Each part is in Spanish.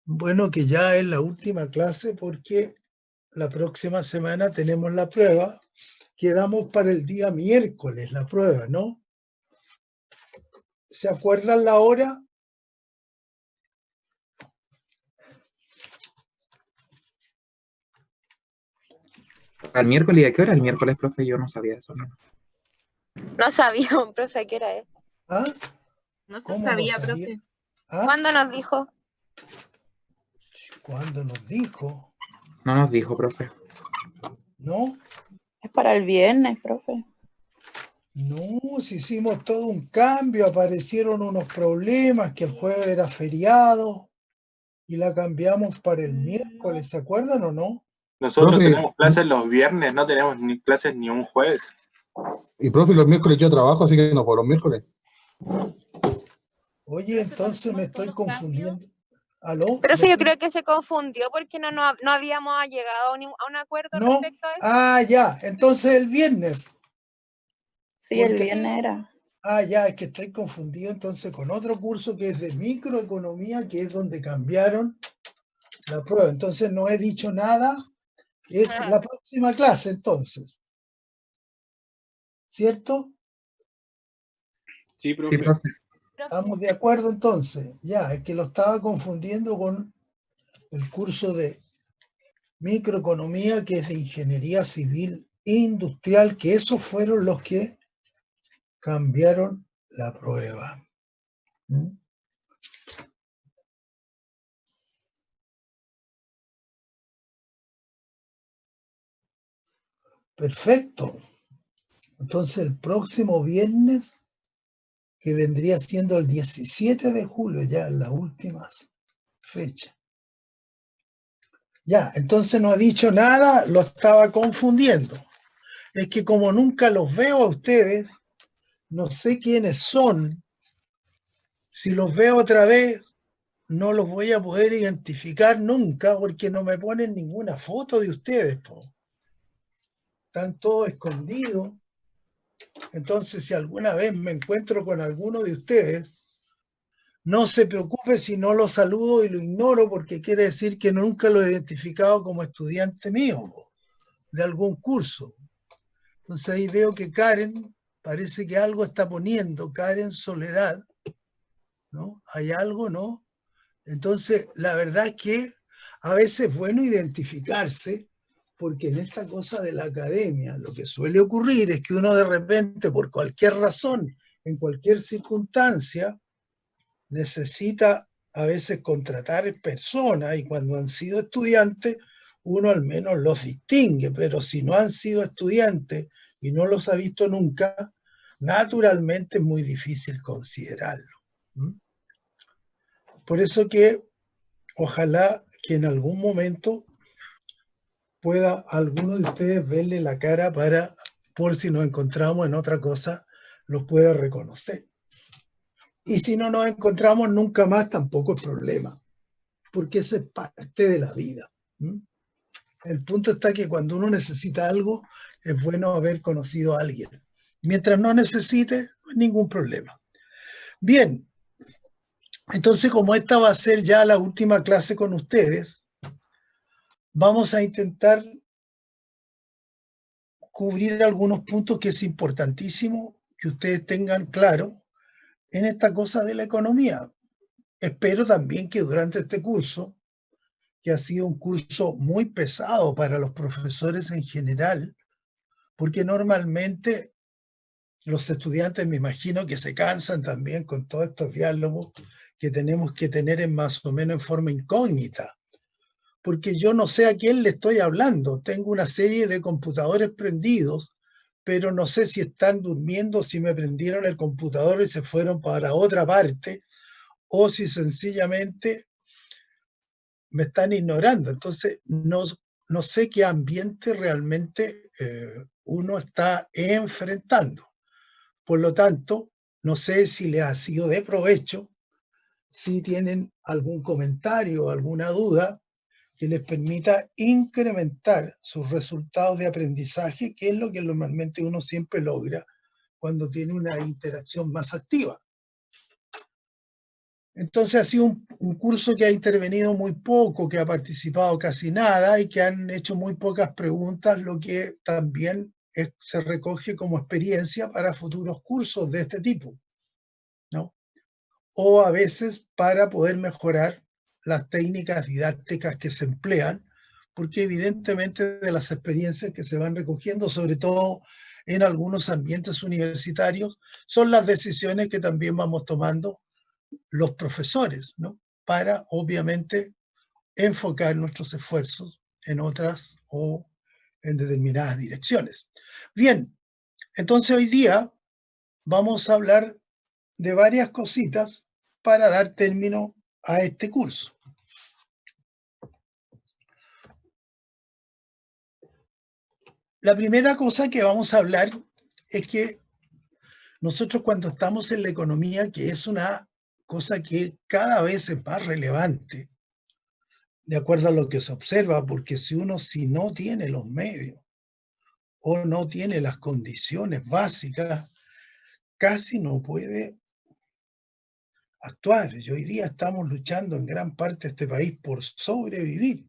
Bueno, que ya es la última clase porque la próxima semana tenemos la prueba. Quedamos para el día miércoles la prueba, ¿no? ¿Se acuerdan la hora? ¿Al miércoles? ¿Y a qué hora el miércoles, profe? Yo no sabía eso. ¿No? No sabía, profe, ¿a qué hora es? ¿Ah? No se ¿Cómo no sabía, sabía? profe. ¿Ah? ¿Cuándo nos dijo? ¿Cuándo nos dijo? No nos dijo, profe. ¿No? Es para el viernes, profe. No, si hicimos todo un cambio, aparecieron unos problemas, que el jueves era feriado y la cambiamos para el miércoles, ¿se acuerdan o no? Nosotros Profe, tenemos clases los viernes, no tenemos ni clases ni un jueves. y profe, los miércoles yo trabajo, así que no puedo los miércoles. Oye, entonces me estoy confundiendo. ¿Aló? Profe, yo creo que se confundió porque no habíamos llegado a un acuerdo ¿No? respecto a eso. Ah, ya. Entonces el viernes. Sí, el Porque- viernes era. Ah, ya, es que estoy confundido entonces con otro curso que es de microeconomía, que es donde cambiaron la prueba. Entonces no he dicho nada. Es la próxima clase entonces. ¿Cierto? Sí, profe. Sí, profe. ¿Estamos de acuerdo entonces? Ya, es que lo estaba confundiendo con el curso de microeconomía, que es de ingeniería civil industrial, que esos fueron los que cambiaron la prueba. ¿Mm? Perfecto. Entonces el próximo viernes, que vendría siendo el 17 de julio, ya en las últimas fechas. Ya, entonces no ha dicho nada, lo estaba confundiendo. Es que como nunca los veo a ustedes, no sé quiénes son. Si los veo otra vez, no los voy a poder identificar nunca porque no me ponen ninguna foto de ustedes, po. Están todos escondidos. Entonces, si alguna vez me encuentro con alguno de ustedes, no se preocupe si no lo saludo y lo ignoro, porque quiere decir que nunca lo he identificado como estudiante mío, po, de algún curso. Entonces ahí veo que Karen parece que algo está poniendo, Karen Soledad, ¿no? Hay algo, ¿no? Entonces, la verdad es que a veces es bueno identificarse, porque en esta cosa de la academia lo que suele ocurrir es que uno de repente, por cualquier razón, en cualquier circunstancia, necesita a veces contratar personas y cuando han sido estudiantes, uno al menos los distingue, pero si no han sido estudiantes y no los ha visto nunca, naturalmente es muy difícil considerarlo. Por eso que ojalá que en algún momento pueda alguno de ustedes verle la cara para, por si nos encontramos en otra cosa, los pueda reconocer. Y si no nos encontramos nunca más, tampoco es problema, porque eso es parte de la vida. El punto está que cuando uno necesita algo, es bueno haber conocido a alguien. Mientras no necesite, no hay ningún problema. Bien, entonces como esta va a ser ya la última clase con ustedes, vamos a intentar cubrir algunos puntos que es importantísimo que ustedes tengan claro en esta cosa de la economía. Espero también que durante este curso, que ha sido un curso muy pesado para los profesores en general, porque normalmente los estudiantes me imagino que se cansan también con todos estos diálogos que tenemos que tener en más o menos en forma incógnita, porque yo no sé a quién le estoy hablando. Tengo una serie de computadores prendidos, pero no sé si están durmiendo, si me prendieron el computador y se fueron para otra parte, o si sencillamente me están ignorando. Entonces, no sé qué ambiente realmente uno está enfrentando. Por lo tanto, no sé si les ha sido de provecho, si tienen algún comentario o alguna duda que les permita incrementar sus resultados de aprendizaje, que es lo que normalmente uno siempre logra cuando tiene una interacción más activa. Entonces ha sido un curso que ha intervenido muy poco, que ha participado casi nada y que han hecho muy pocas preguntas, lo que también se recoge como experiencia para futuros cursos de este tipo, ¿no? O a veces para poder mejorar las técnicas didácticas que se emplean, porque evidentemente de las experiencias que se van recogiendo, sobre todo en algunos ambientes universitarios, son las decisiones que también vamos tomando los profesores, ¿no? Para, obviamente, enfocar nuestros esfuerzos en otras o en determinadas direcciones. Bien, entonces hoy día vamos a hablar de varias cositas para dar término a este curso. La primera cosa que vamos a hablar es que nosotros cuando estamos en la economía, que es una cosa que cada vez es más relevante, de acuerdo a lo que se observa, porque si no tiene los medios o no tiene las condiciones básicas, casi no puede actuar. Y hoy día estamos luchando en gran parte de este país por sobrevivir,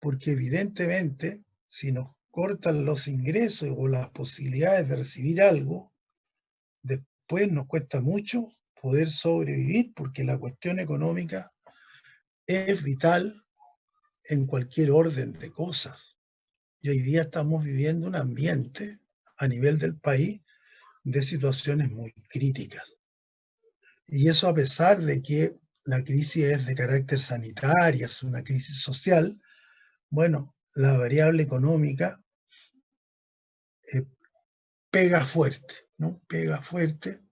porque evidentemente si nos cortan los ingresos o las posibilidades de recibir algo, después nos cuesta mucho poder sobrevivir, porque la cuestión económica es vital en cualquier orden de cosas. Y hoy día estamos viviendo un ambiente a nivel del país de situaciones muy críticas. Y eso a pesar de que la crisis es de carácter sanitario, es una crisis social, bueno, la variable económica pega fuerte, ¿no? Pega fuerte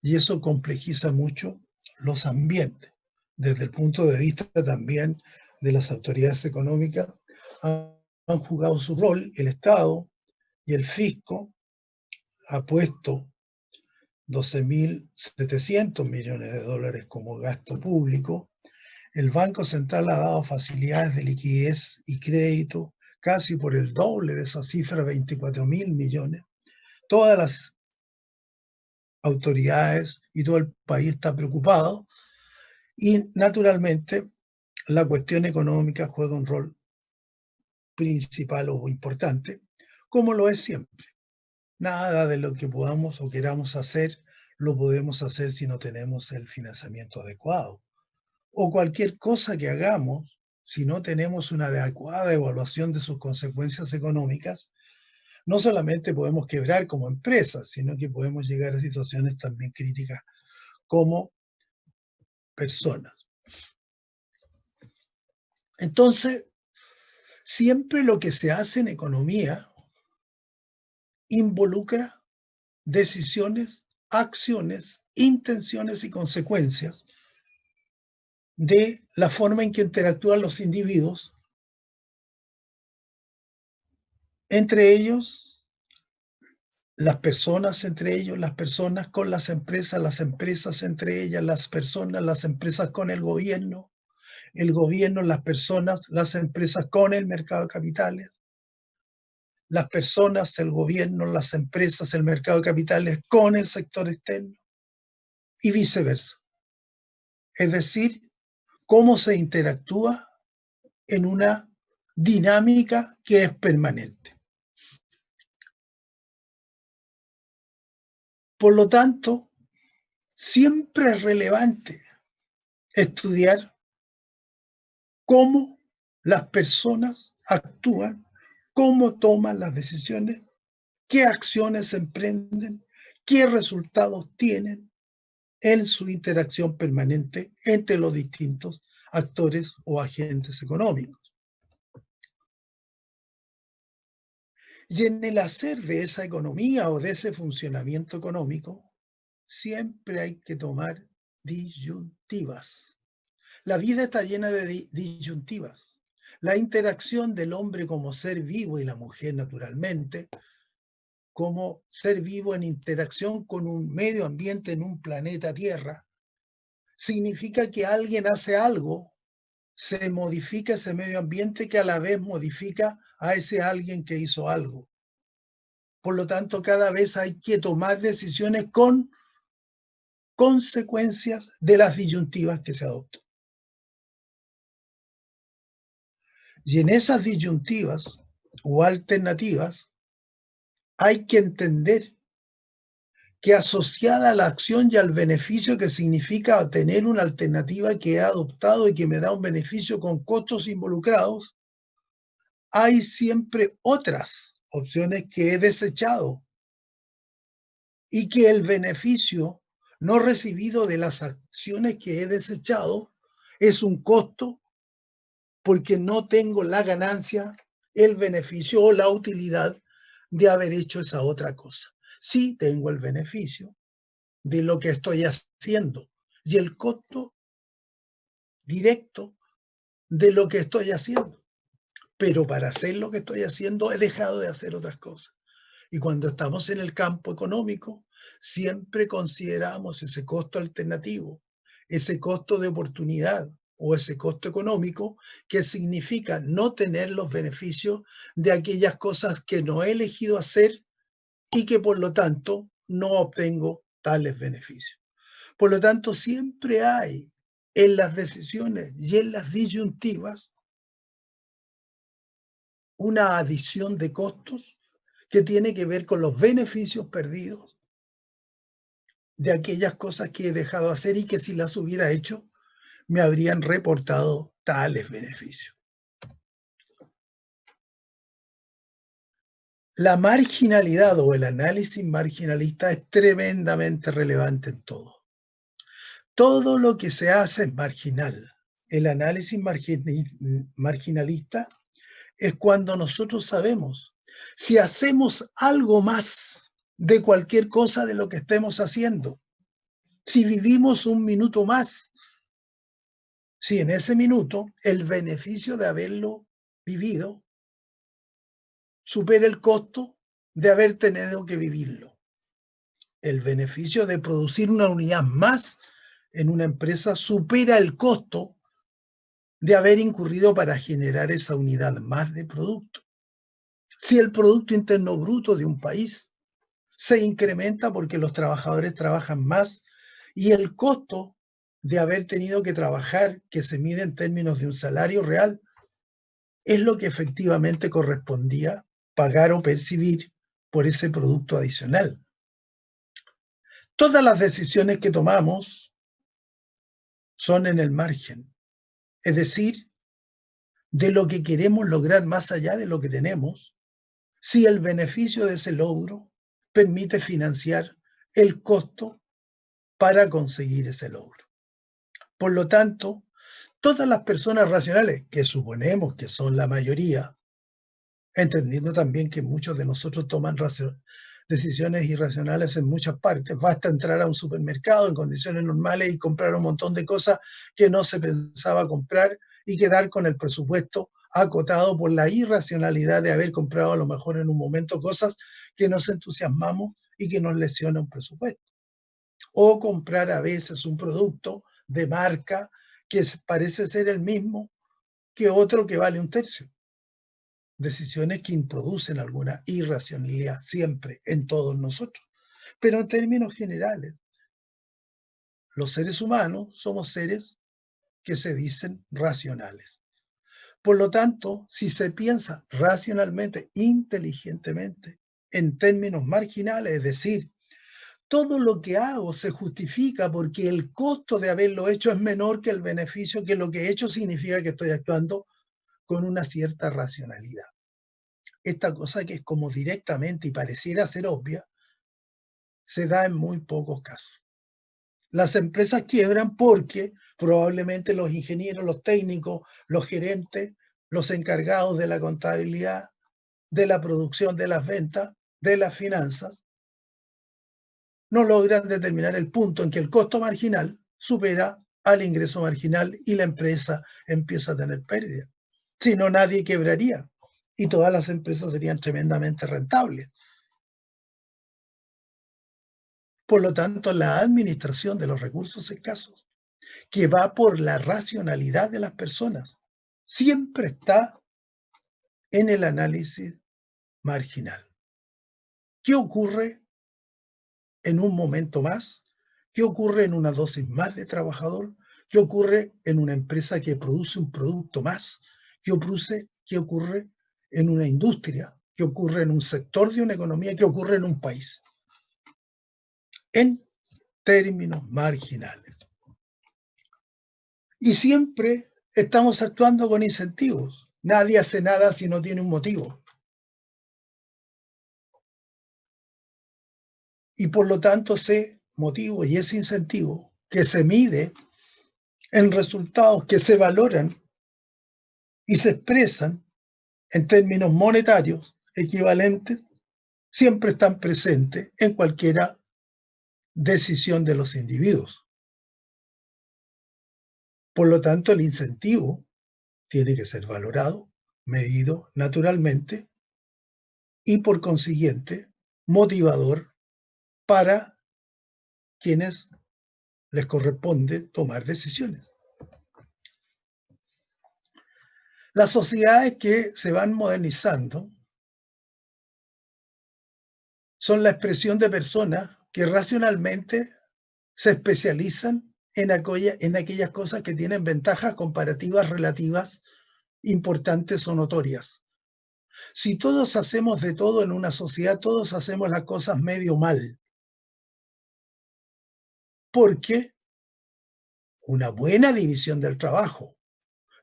y eso complejiza mucho los ambientes. Desde el punto de vista también de las autoridades económicas, han jugado su rol, el Estado y el fisco ha puesto 12.700 millones de dólares como gasto público. El Banco Central ha dado facilidades de liquidez y crédito casi por el doble de esa cifra, 24.000 millones. Todas las autoridades y todo el país está preocupado y naturalmente la cuestión económica juega un rol principal o importante, como lo es siempre. Nada de lo que podamos o queramos hacer lo podemos hacer si no tenemos el financiamiento adecuado. O cualquier cosa que hagamos, si no tenemos una adecuada evaluación de sus consecuencias económicas, no solamente podemos quebrar como empresa, sino que podemos llegar a situaciones también críticas como personas. Entonces, siempre lo que se hace en economía involucra decisiones, acciones, intenciones y consecuencias de la forma en que interactúan los individuos, entre ellos, las personas entre ellos, las personas con las empresas entre ellas, las personas, las empresas con el gobierno, las personas, las empresas con el mercado de capitales, las personas, el gobierno, las empresas, el mercado de capitales con el sector externo y viceversa. Es decir, cómo se interactúa en una dinámica que es permanente. Por lo tanto, siempre es relevante estudiar cómo las personas actúan, cómo toman las decisiones, qué acciones emprenden, qué resultados tienen en su interacción permanente entre los distintos actores o agentes económicos. Y en el hacer de esa economía o de ese funcionamiento económico, siempre hay que tomar disyuntivas. La vida está llena de disyuntivas. La interacción del hombre como ser vivo y la mujer naturalmente, como ser vivo en interacción con un medio ambiente en un planeta Tierra, significa que alguien hace algo, se modifica ese medio ambiente que a la vez modifica a ese alguien que hizo algo. Por lo tanto, cada vez hay que tomar decisiones con consecuencias de las disyuntivas que se adoptan. Y en esas disyuntivas o alternativas hay que entender que asociada a la acción y al beneficio que significa tener una alternativa que he adoptado y que me da un beneficio con costos involucrados, hay siempre otras opciones que he desechado y que el beneficio no recibido de las acciones que he desechado es un costo porque no tengo la ganancia, el beneficio o la utilidad de haber hecho esa otra cosa. Sí tengo el beneficio de lo que estoy haciendo y el costo directo de lo que estoy haciendo. Pero para hacer lo que estoy haciendo he dejado de hacer otras cosas. Y cuando estamos en el campo económico, siempre consideramos ese costo alternativo, ese costo de oportunidad o ese costo económico que significa no tener los beneficios de aquellas cosas que no he elegido hacer y que por lo tanto no obtengo tales beneficios. Por lo tanto, siempre hay en las decisiones y en las disyuntivas una adición de costos que tiene que ver con los beneficios perdidos de aquellas cosas que he dejado hacer y que si las hubiera hecho me habrían reportado tales beneficios. La marginalidad o el análisis marginalista es tremendamente relevante en todo. Todo lo que se hace es marginal. El análisis marginalista es cuando nosotros sabemos si hacemos algo más de cualquier cosa de lo que estemos haciendo, si vivimos un minuto más, si en ese minuto el beneficio de haberlo vivido supera el costo de haber tenido que vivirlo. El beneficio de producir una unidad más en una empresa supera el costo de haber incurrido para generar esa unidad más de producto. Si el Producto Interno Bruto de un país se incrementa porque los trabajadores trabajan más y el costo de haber tenido que trabajar, que se mide en términos de un salario real, es lo que efectivamente correspondía pagar o percibir por ese producto adicional. Todas las decisiones que tomamos son en el margen, es decir, de lo que queremos lograr más allá de lo que tenemos, si el beneficio de ese logro permite financiar el costo para conseguir ese logro. Por lo tanto, todas las personas racionales, que suponemos que son la mayoría, entendiendo también que muchos de nosotros toman decisiones irracionales en muchas partes, basta entrar a un supermercado en condiciones normales y comprar un montón de cosas que no se pensaba comprar y quedar con el presupuesto acotado por la irracionalidad de haber comprado a lo mejor en un momento cosas que nos entusiasmamos y que nos lesiona un presupuesto. O comprar a veces un producto de marca que parece ser el mismo que otro que vale un tercio. Decisiones que introducen alguna irracionalidad siempre en todos nosotros. Pero en términos generales, los seres humanos somos seres que se dicen racionales. Por lo tanto, si se piensa racionalmente, inteligentemente, en términos marginales, es decir, todo lo que hago se justifica porque el costo de haberlo hecho es menor que el beneficio, que lo que he hecho significa que estoy actuando con una cierta racionalidad. Esta cosa que es como directamente y pareciera ser obvia, se da en muy pocos casos. Las empresas quiebran porque probablemente los ingenieros, los técnicos, los gerentes, los encargados de la contabilidad, de la producción, de las ventas, de las finanzas, no logran determinar el punto en que el costo marginal supera al ingreso marginal y la empresa empieza a tener pérdida. Si no, nadie quebraría y todas las empresas serían tremendamente rentables. Por lo tanto, la administración de los recursos escasos, que va por la racionalidad de las personas, siempre está en el análisis marginal. ¿Qué ocurre en un momento más ¿Qué ocurre en una dosis más de trabajador? ¿Qué ocurre en una empresa que produce un producto más? ¿Qué ocurre en una industria? ¿Qué ocurre en un sector de una economía? ¿Qué ocurre en un país? En términos marginales. Y siempre estamos actuando con incentivos. Nadie hace nada si no tiene un motivo. Y por lo tanto ese motivo y ese incentivo que se mide en resultados que se valoran y se expresan en términos monetarios equivalentes, siempre están presentes en cualquier decisión de los individuos. Por lo tanto, el incentivo tiene que ser valorado, medido naturalmente y por consiguiente motivador para quienes les corresponde tomar decisiones. Las sociedades que se van modernizando son la expresión de personas que racionalmente se especializan en aquellas cosas que tienen ventajas comparativas relativas importantes o notorias. Si todos hacemos de todo en una sociedad, todos hacemos las cosas medio mal. Porque una buena división del trabajo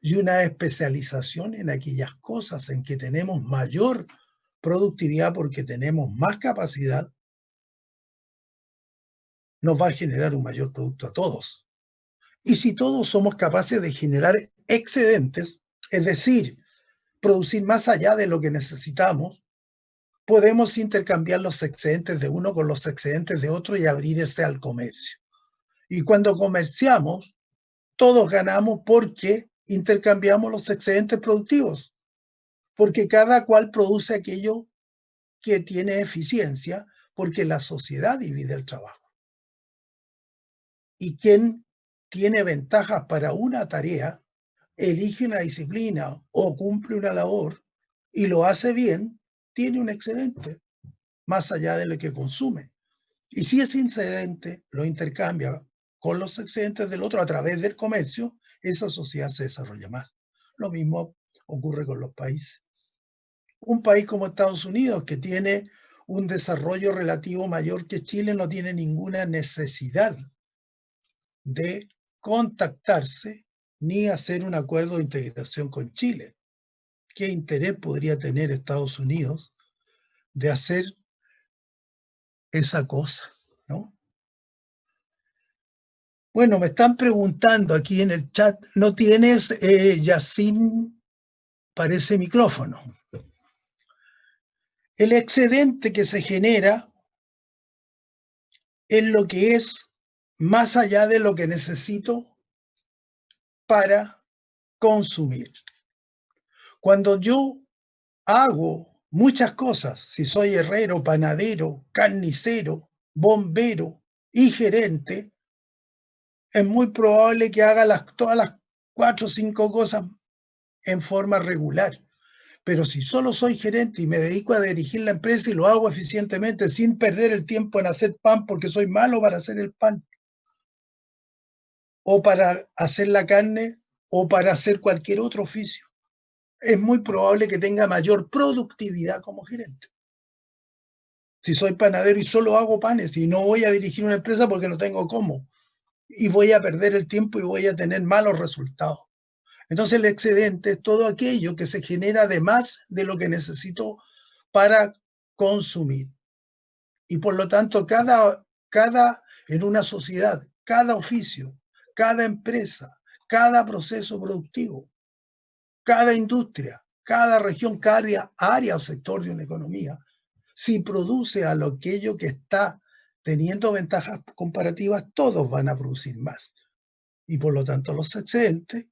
y una especialización en aquellas cosas en que tenemos mayor productividad porque tenemos más capacidad, nos va a generar un mayor producto a todos. Y si todos somos capaces de generar excedentes, es decir, producir más allá de lo que necesitamos, podemos intercambiar los excedentes de uno con los excedentes de otro y abrirse al comercio. Y cuando comerciamos, todos ganamos porque intercambiamos los excedentes productivos, porque cada cual produce aquello que tiene eficiencia, porque la sociedad divide el trabajo. Y quien tiene ventajas para una tarea, elige una disciplina o cumple una labor y lo hace bien, tiene un excedente más allá de lo que consume. Y si ese excedente lo intercambia con los excedentes del otro a través del comercio, esa sociedad se desarrolla más. Lo mismo ocurre con los países. Un país como Estados Unidos, que tiene un desarrollo relativo mayor que Chile, no tiene ninguna necesidad de contactarse ni hacer un acuerdo de integración con Chile. ¿Qué interés podría tener Estados Unidos de hacer esa cosa, ¿no? Bueno, me están preguntando aquí en el chat, ¿no tienes, Yacine, parece micrófono? El excedente que se genera es lo que es más allá de lo que necesito para consumir. Cuando yo hago muchas cosas, si soy herrero, panadero, carnicero, bombero y gerente, es muy probable que haga todas las 4 o 5 cosas en forma regular. Pero si solo soy gerente y me dedico a dirigir la empresa y lo hago eficientemente sin perder el tiempo en hacer pan porque soy malo para hacer el pan, o para hacer la carne, o para hacer cualquier otro oficio, es muy probable que tenga mayor productividad como gerente. Si soy panadero y solo hago panes y no voy a dirigir una empresa porque no tengo cómo, y voy a perder el tiempo y voy a tener malos resultados. Entonces el excedente es todo aquello que se genera de más de lo que necesito para consumir. Y por lo tanto, en una sociedad, cada oficio, cada empresa, cada proceso productivo, cada industria, cada región, cada área o sector de una economía, si produce a aquello que está teniendo ventajas comparativas, todos van a producir más. Y por lo tanto, los excedentes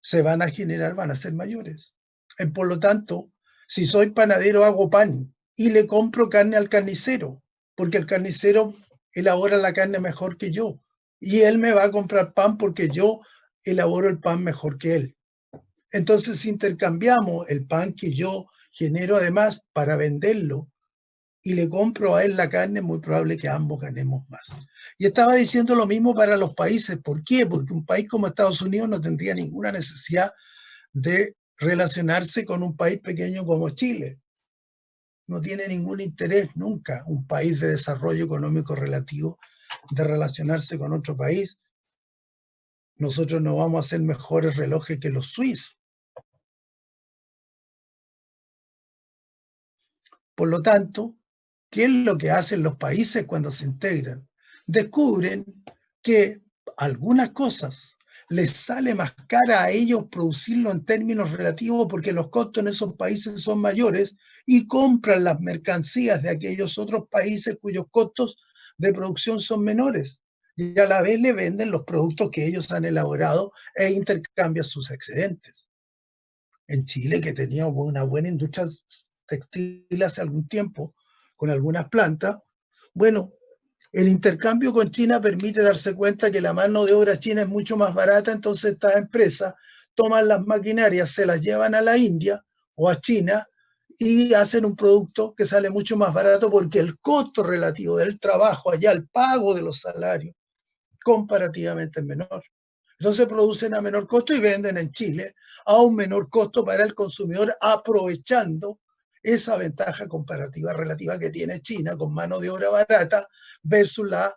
se van a generar, van a ser mayores. Y por lo tanto, si soy panadero, hago pan y le compro carne al carnicero, porque el carnicero elabora la carne mejor que yo. Y él me va a comprar pan porque yo elaboro el pan mejor que él. Entonces intercambiamos el pan que yo genero además para venderlo y le compro a él la carne, es muy probable que ambos ganemos más. Y estaba diciendo lo mismo para los países. ¿Por qué? Porque un país como Estados Unidos no tendría ninguna necesidad de relacionarse con un país pequeño como Chile. No tiene ningún interés nunca un país de desarrollo económico relativo de relacionarse con otro país. Nosotros no vamos a hacer mejores relojes que los suizos. Por lo tanto, ¿qué es lo que hacen los países cuando se integran? Descubren que algunas cosas les sale más cara a ellos producirlo en términos relativos porque los costos en esos países son mayores y compran las mercancías de aquellos otros países cuyos costos de producción son menores. Y a la vez le venden los productos que ellos han elaborado e intercambian sus excedentes. En Chile, que tenía una buena industria textil hace algún tiempo, con algunas plantas, bueno, el intercambio con China permite darse cuenta que la mano de obra china es mucho más barata, entonces estas empresas toman las maquinarias, se las llevan a la India o a China y hacen un producto que sale mucho más barato porque el costo relativo del trabajo allá, el pago de los salarios, comparativamente es menor. Entonces producen a menor costo y venden en Chile a un menor costo para el consumidor, aprovechando esa ventaja comparativa relativa que tiene China con mano de obra barata versus la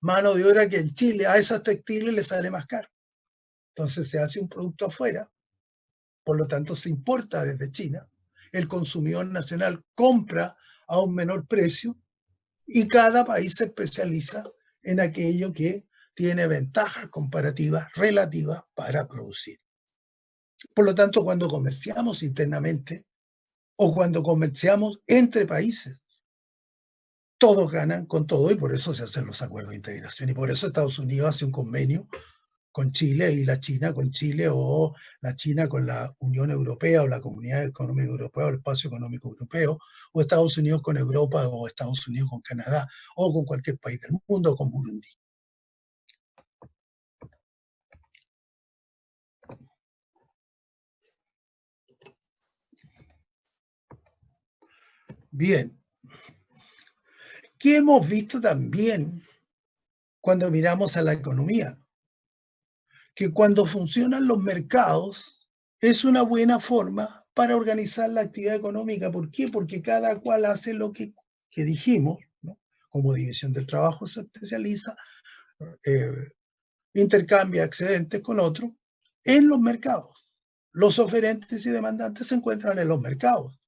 mano de obra que en Chile a esas textiles le sale más caro. Entonces se hace un producto afuera, por lo tanto se importa desde China, el consumidor nacional compra a un menor precio y cada país se especializa en aquello que tiene ventajas comparativas relativas para producir. Por lo tanto, cuando comerciamos internamente o cuando comerciamos entre países, todos ganan con todo y por eso se hacen los acuerdos de integración. Y por eso Estados Unidos hace un convenio con Chile y la China con Chile o la China con la Unión Europea o la Comunidad Económica Europea o el Espacio Económico Europeo o Estados Unidos con Europa o Estados Unidos con Canadá o con cualquier país del mundo o con Burundi. Bien. ¿Qué hemos visto también cuando miramos a la economía? Que cuando funcionan los mercados es una buena forma para organizar la actividad económica. ¿Por qué? Porque cada cual hace lo que dijimos, ¿no? Como división del trabajo se especializa, intercambia excedentes con otros en los mercados. Los oferentes y demandantes se encuentran en los mercados.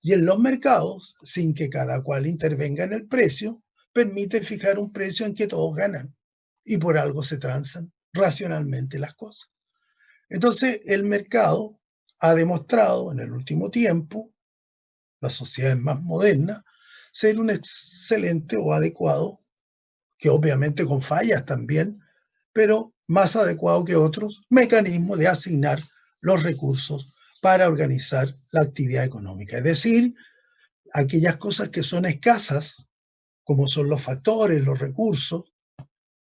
Y en los mercados, sin que cada cual intervenga en el precio, permite fijar un precio en que todos ganan. Y por algo se transan racionalmente las cosas. Entonces, el mercado ha demostrado en el último tiempo, las sociedades más modernas, ser un excelente o adecuado, que obviamente con fallas también, pero más adecuado que otros, mecanismo de asignar los recursos para organizar la actividad económica. Es decir, aquellas cosas que son escasas, como son los factores, los recursos,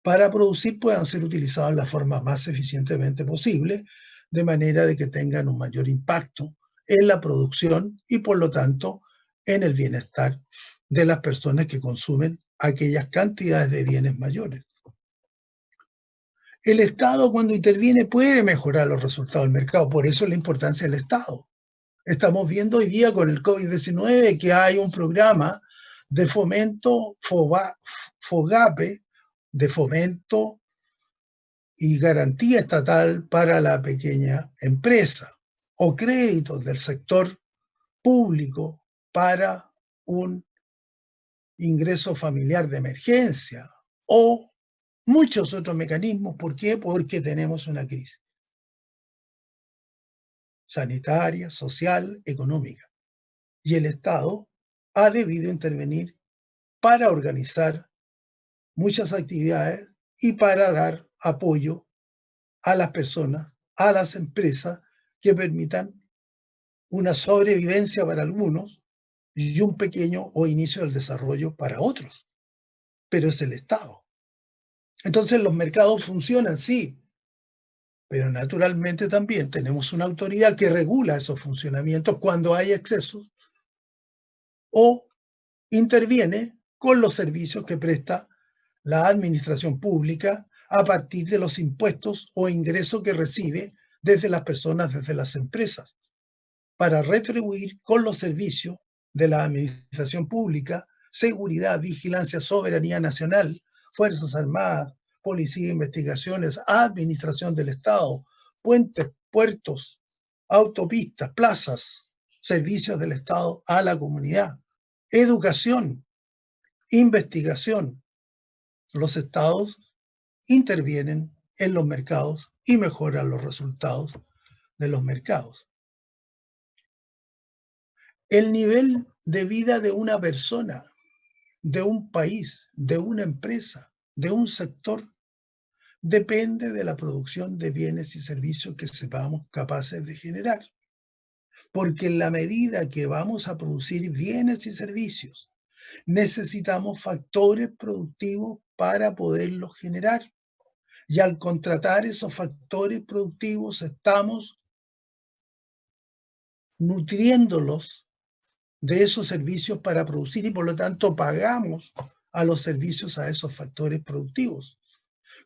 para producir puedan ser utilizados de la forma más eficientemente posible, de manera de que tengan un mayor impacto en la producción y por lo tanto en el bienestar de las personas que consumen aquellas cantidades de bienes mayores. El Estado cuando interviene puede mejorar los resultados del mercado, por eso la importancia del Estado. Estamos viendo hoy día con el COVID-19 que hay un programa de fomento, FOGAPE, de fomento y garantía estatal para la pequeña empresa, o créditos del sector público para un ingreso familiar de emergencia, o muchos otros mecanismos. ¿Por qué? Porque tenemos una crisis sanitaria, social, económica. Y el Estado ha debido intervenir para organizar muchas actividades y para dar apoyo a las personas, a las empresas que permitan una sobrevivencia para algunos y un pequeño o inicio del desarrollo para otros. Pero es el Estado. Entonces los mercados funcionan, sí, pero naturalmente también tenemos una autoridad que regula esos funcionamientos cuando hay excesos o interviene con los servicios que presta la administración pública a partir de los impuestos o ingresos que recibe desde las personas, desde las empresas, para retribuir con los servicios de la administración pública, seguridad, vigilancia, soberanía nacional, Fuerzas Armadas, Policía, Investigaciones, Administración del Estado, puentes, puertos, autopistas, plazas, servicios del Estado a la comunidad, educación, investigación. Los estados intervienen en los mercados y mejoran los resultados de los mercados. El nivel de vida de una persona, de un país, de una empresa, de un sector, depende de la producción de bienes y servicios que sepamos capaces de generar. Porque en la medida que vamos a producir bienes y servicios, necesitamos factores productivos para poderlos generar. Y al contratar esos factores productivos, estamos nutriéndolos de esos servicios para producir y por lo tanto pagamos a los servicios a esos factores productivos.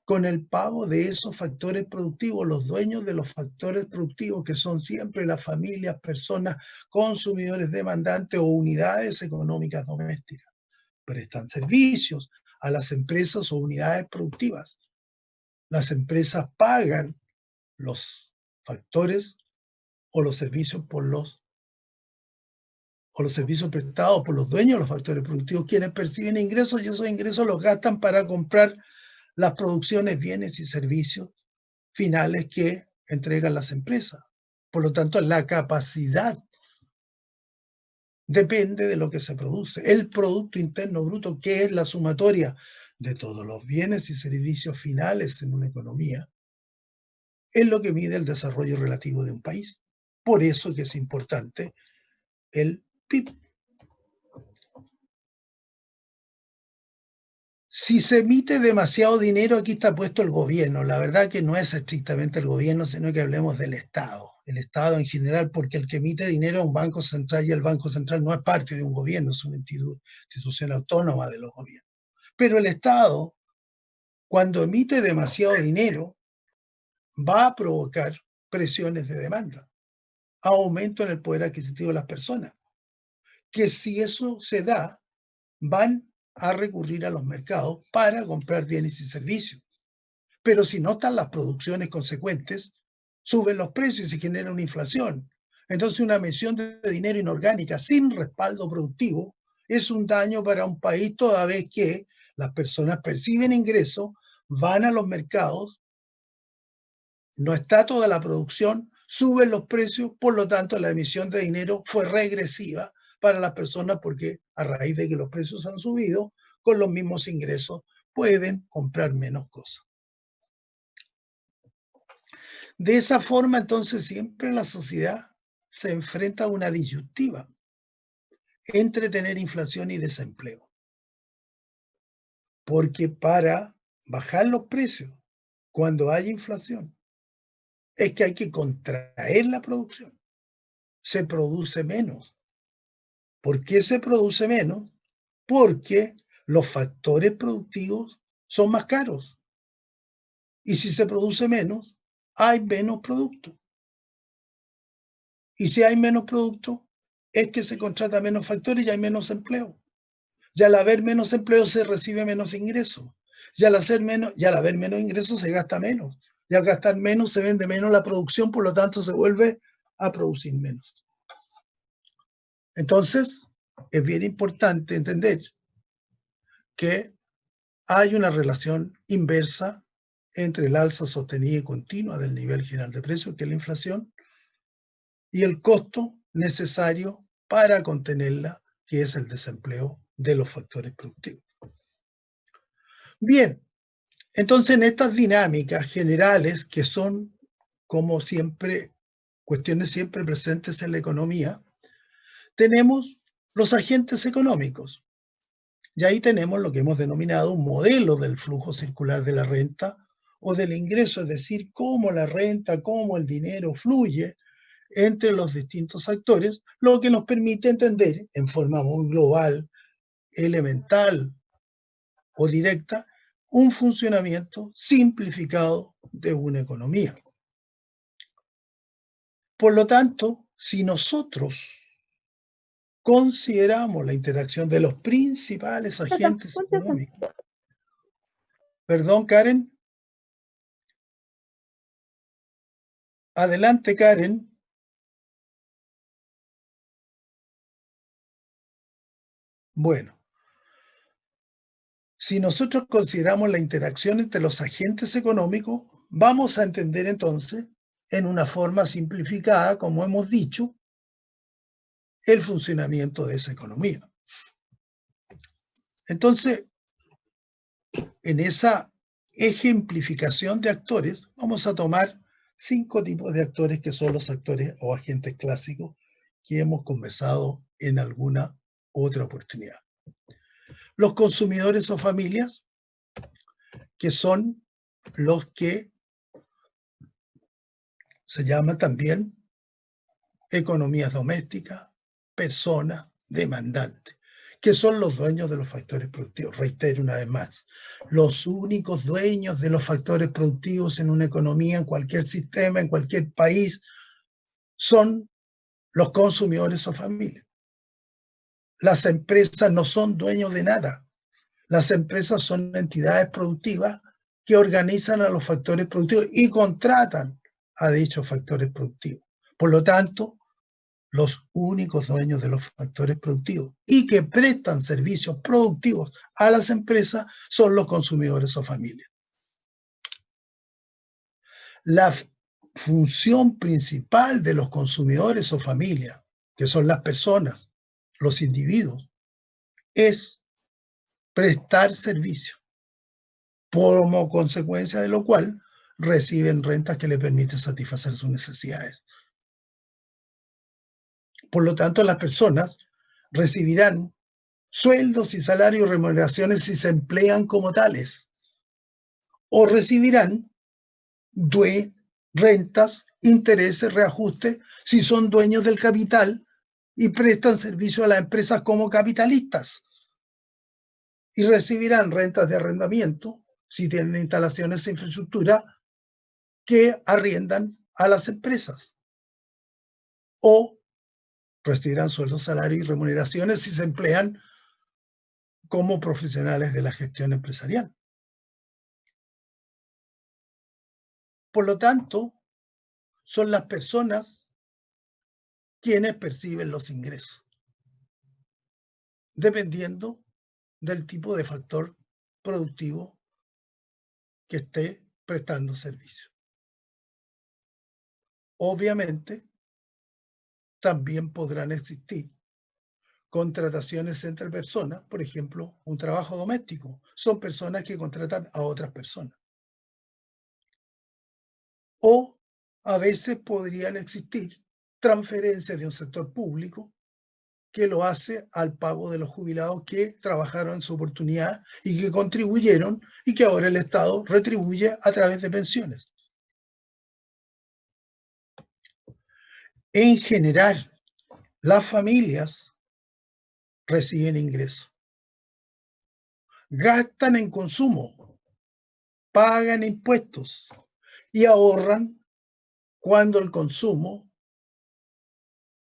Con el pago de esos factores productivos, los dueños de los factores productivos, que son siempre las familias, personas, consumidores demandantes o unidades económicas domésticas, prestan servicios a las empresas o unidades productivas. Las empresas pagan los factores o los servicios prestados por los dueños de los factores productivos, quienes perciben ingresos y esos ingresos los gastan para comprar las producciones, bienes y servicios finales que entregan las empresas. Por lo tanto, la capacidad depende de lo que se produce. El Producto Interno Bruto, que es la sumatoria de todos los bienes y servicios finales en una economía, es lo que mide el desarrollo relativo de un país. Por eso que es importante el PIB. Si se emite demasiado dinero, aquí está puesto el gobierno. La verdad que no es estrictamente el gobierno, sino que hablemos del Estado. El Estado en general, porque el que emite dinero es un banco central y el Banco Central no es parte de un gobierno, es una institución autónoma de los gobiernos. Pero el Estado, cuando emite demasiado dinero, va a provocar presiones de demanda, aumento en el poder adquisitivo de las personas, que si eso se da, van a recurrir a los mercados para comprar bienes y servicios. Pero si no están las producciones consecuentes, suben los precios y se genera una inflación. Entonces una emisión de dinero inorgánica sin respaldo productivo es un daño para un país, toda vez que las personas perciben ingresos, van a los mercados, no está toda la producción, suben los precios, por lo tanto la emisión de dinero fue regresiva para las personas porque a raíz de que los precios han subido, con los mismos ingresos pueden comprar menos cosas. De esa forma, entonces, siempre la sociedad se enfrenta a una disyuntiva entre tener inflación y desempleo. Porque para bajar los precios, cuando hay inflación, es que hay que contraer la producción. Se produce menos. ¿Por qué se produce menos? Porque los factores productivos son más caros. Y si se produce menos, hay menos producto. Y si hay menos producto, es que se contrata menos factores y hay menos empleo. Y al haber menos empleo se recibe menos ingresos. Y al haber menos ingresos se gasta menos. Y al gastar menos se vende menos la producción, por lo tanto se vuelve a producir menos. Entonces, es bien importante entender que hay una relación inversa entre el alza sostenida y continua del nivel general de precios, que es la inflación, y el costo necesario para contenerla, que es el desempleo de los factores productivos. Bien, entonces en estas dinámicas generales, que son, como siempre, cuestiones siempre presentes en la economía, tenemos los agentes económicos. Y ahí tenemos lo que hemos denominado un modelo del flujo circular de la renta o del ingreso, es decir, cómo la renta, cómo el dinero fluye entre los distintos actores, lo que nos permite entender en forma muy global elemental o directa un funcionamiento simplificado de una economía. Por lo tanto, si nosotros consideramos la interacción de los principales agentes económicos. Perdón, Karen. Adelante, Karen. Bueno, si nosotros consideramos la interacción entre los agentes económicos, vamos a entender entonces, en una forma simplificada, como hemos dicho, el funcionamiento de esa economía. Entonces, en esa ejemplificación de actores, vamos a tomar 5 tipos de actores que son los actores o agentes clásicos que hemos conversado en alguna otra oportunidad. Los consumidores o familias, que son los que se llaman también economías domésticas, personas demandantes, que son los dueños de los factores productivos. Reitero una vez más, los únicos dueños de los factores productivos en una economía, en cualquier sistema, en cualquier país, son los consumidores o familias. Las empresas no son dueños de nada. Las empresas son entidades productivas que organizan a los factores productivos y contratan a dichos factores productivos. Por lo tanto, los únicos dueños de los factores productivos y que prestan servicios productivos a las empresas son los consumidores o familias. La función principal de los consumidores o familias, que son las personas, los individuos, es prestar servicio, como consecuencia de lo cual reciben rentas que les permiten satisfacer sus necesidades. Por lo tanto, las personas recibirán sueldos y salarios y remuneraciones si se emplean como tales, o recibirán rentas, intereses, reajustes si son dueños del capital y prestan servicio a las empresas como capitalistas, y recibirán rentas de arrendamiento si tienen instalaciones de infraestructura que arriendan a las empresas, o recibirán sueldos, salarios y remuneraciones si se emplean como profesionales de la gestión empresarial. Por lo tanto, son las personas quienes perciben los ingresos, dependiendo del tipo de factor productivo que esté prestando servicio. Obviamente, también podrán existir contrataciones entre personas, por ejemplo, un trabajo doméstico. Son personas que contratan a otras personas. O a veces podrían existir transferencias de un sector público que lo hace al pago de los jubilados que trabajaron en su oportunidad y que contribuyeron y que ahora el Estado retribuye a través de pensiones. En general, las familias reciben ingresos, gastan en consumo, pagan impuestos y ahorran cuando el consumo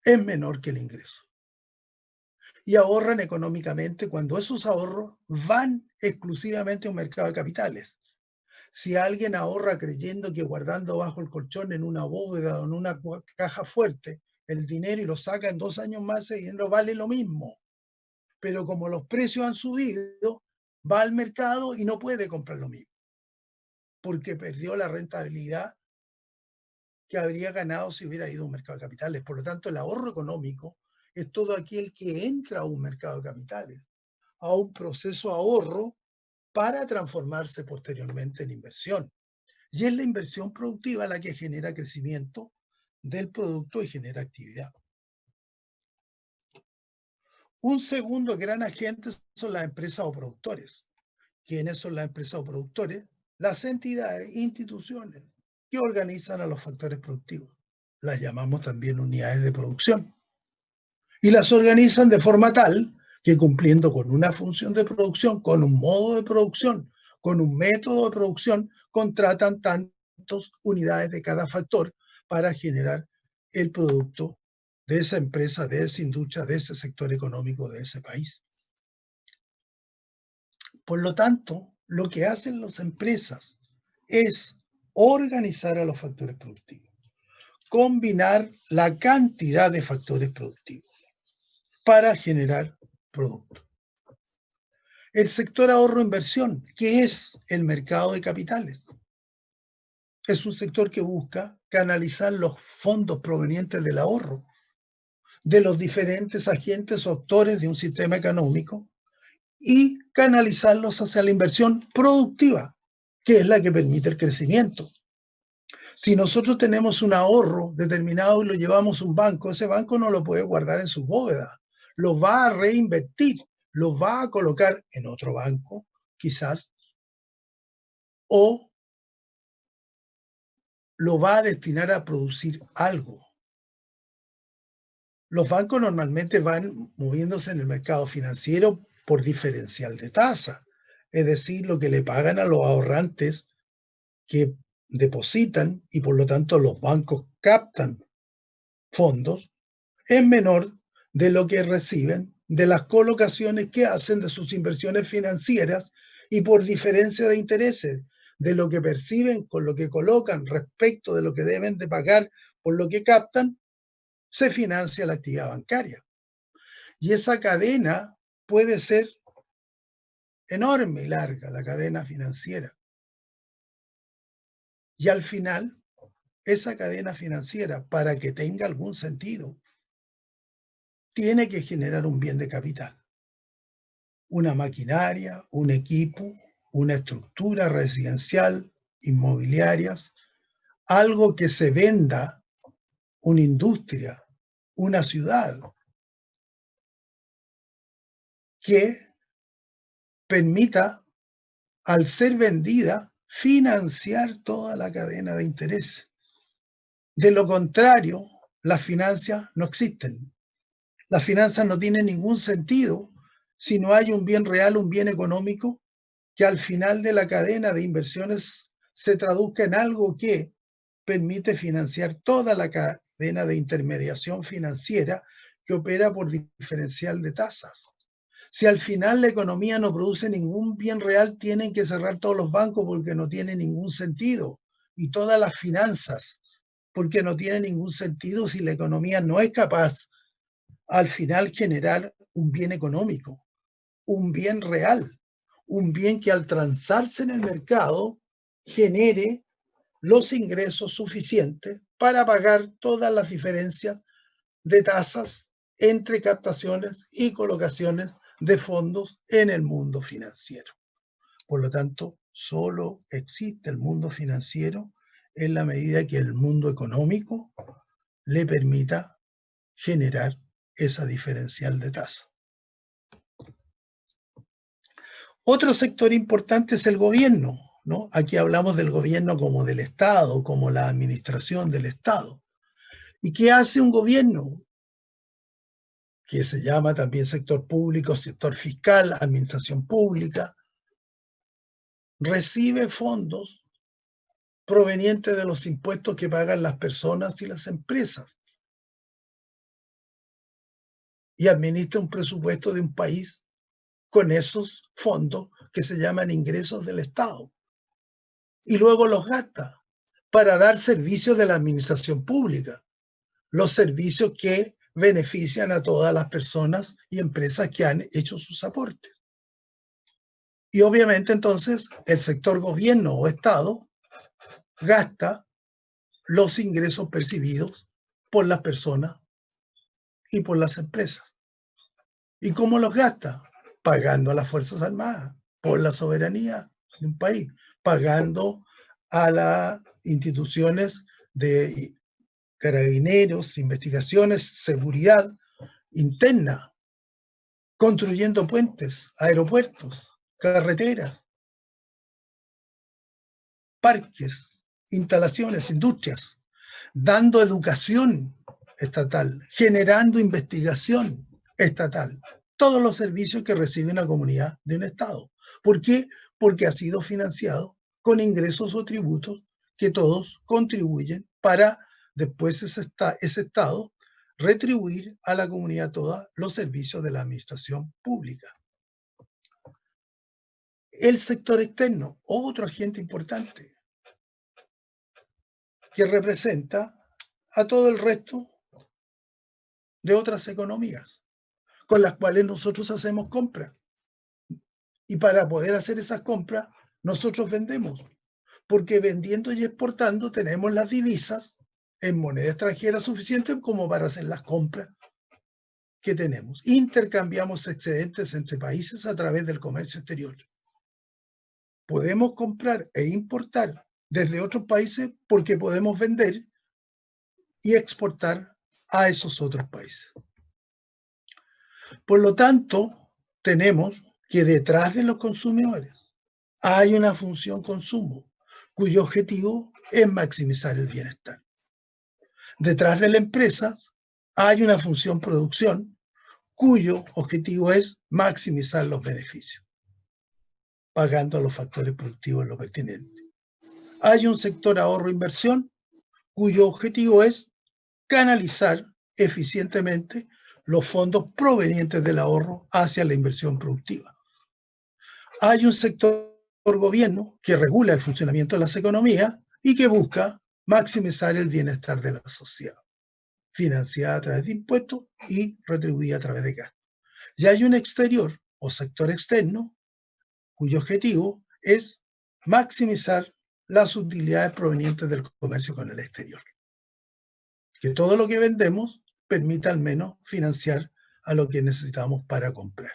es menor que el ingreso. Y ahorran económicamente cuando esos ahorros van exclusivamente a un mercado de capitales. Si alguien ahorra creyendo que guardando bajo el colchón en una bóveda o en una caja fuerte el dinero y lo saca en 2 años más, ese dinero vale lo mismo. Pero como los precios han subido, va al mercado y no puede comprar lo mismo, porque perdió la rentabilidad que habría ganado si hubiera ido a un mercado de capitales. Por lo tanto, el ahorro económico es todo aquel que entra a un mercado de capitales, a un proceso de ahorro para transformarse posteriormente en inversión. Y es la inversión productiva la que genera crecimiento del producto y genera actividad. Un segundo gran agente son las empresas o productores. ¿Quiénes son las empresas o productores? Las entidades, instituciones que organizan a los factores productivos. Las llamamos también unidades de producción. Y las organizan de forma tal que cumpliendo con una función de producción, con un modo de producción, con un método de producción, contratan tantas unidades de cada factor para generar el producto de esa empresa, de esa industria, de ese sector económico, de ese país. Por lo tanto, lo que hacen las empresas es organizar a los factores productivos, combinar la cantidad de factores productivos para generar producto. El sector ahorro-inversión, que es el mercado de capitales, es un sector que busca canalizar los fondos provenientes del ahorro de los diferentes agentes o actores de un sistema económico y canalizarlos hacia la inversión productiva, que es la que permite el crecimiento. Si nosotros tenemos un ahorro determinado y lo llevamos a un banco, ese banco no lo puede guardar en su bóveda, lo va a reinvertir, lo va a colocar en otro banco, quizás, o lo va a destinar a producir algo. Los bancos normalmente van moviéndose en el mercado financiero por diferencial de tasa, es decir, lo que le pagan a los ahorrantes que depositan y por lo tanto los bancos captan fondos es menor de lo que reciben de las colocaciones que hacen de sus inversiones financieras y por diferencia de intereses de lo que perciben con lo que colocan respecto de lo que deben de pagar por lo que captan, se financia la actividad bancaria. Y esa cadena puede ser enorme y larga, la cadena financiera. Y al final, esa cadena financiera, para que tenga algún sentido, tiene que generar un bien de capital. Una maquinaria, un equipo, una estructura residencial, inmobiliarias, algo que se venda, una industria, una ciudad, que permita, al ser vendida, financiar toda la cadena de interés. De lo contrario, las finanzas no existen. Las finanzas no tienen ningún sentido si no hay un bien real, un bien económico, que al final de la cadena de inversiones se traduzca en algo que permite financiar toda la cadena de intermediación financiera que opera por diferencial de tasas. Si al final la economía no produce ningún bien real, tienen que cerrar todos los bancos porque no tiene ningún sentido. Y todas las finanzas, porque no tiene ningún sentido si la economía no es capaz al final generar un bien económico, un bien real, un bien que al transarse en el mercado genere los ingresos suficientes para pagar todas las diferencias de tasas entre captaciones y colocaciones de fondos en el mundo financiero. Por lo tanto, solo existe el mundo financiero en la medida que el mundo económico le permita generar esa diferencial de tasa. Otro sector importante es el gobierno, ¿no? Aquí hablamos del gobierno como del Estado, como la administración del Estado. ¿Y qué hace un gobierno? Que se llama también sector público, sector fiscal, administración pública, recibe fondos provenientes de los impuestos que pagan las personas y las empresas y administra un presupuesto de un país con esos fondos que se llaman ingresos del Estado y luego los gasta para dar servicios de la administración pública, los servicios que benefician a todas las personas y empresas que han hecho sus aportes. Y obviamente entonces el sector gobierno o Estado gasta los ingresos percibidos por las personas y por las empresas. ¿Y cómo los gasta? Pagando a las Fuerzas Armadas por la soberanía de un país, pagando a las instituciones de carabineros, investigaciones, seguridad interna, construyendo puentes, aeropuertos, carreteras, parques, instalaciones, industrias, dando educación estatal, generando investigación estatal. todos los servicios que recibe una comunidad de un Estado. ¿Por qué? Porque ha sido financiado con ingresos o tributos que todos contribuyen para después ese Estado retribuir a la comunidad toda los servicios de la administración pública. El sector externo, otro agente importante, que representa a todo el resto de otras economías con las cuales nosotros hacemos compras. Y para poder hacer esas compras, nosotros vendemos, porque vendiendo y exportando tenemos las divisas en moneda extranjera suficiente como para hacer las compras que tenemos. Intercambiamos excedentes entre países a través del comercio exterior. Podemos comprar e importar desde otros países porque podemos vender y exportar a esos otros países. Por lo tanto, tenemos que detrás de los consumidores hay una función consumo, cuyo objetivo es maximizar el bienestar. Detrás de las empresas hay una función producción, cuyo objetivo es maximizar los beneficios, pagando a los factores productivos lo pertinente. Hay un sector ahorro-inversión, cuyo objetivo es canalizar eficientemente los fondos provenientes del ahorro hacia la inversión productiva. Hay un sector gobierno que regula el funcionamiento de las economías y que busca maximizar el bienestar de la sociedad, financiada a través de impuestos y retribuida a través de gastos. Y hay un exterior o sector externo cuyo objetivo es maximizar las utilidades provenientes del comercio con el exterior. Que todo lo que vendemos permita al menos financiar a lo que necesitamos para comprar.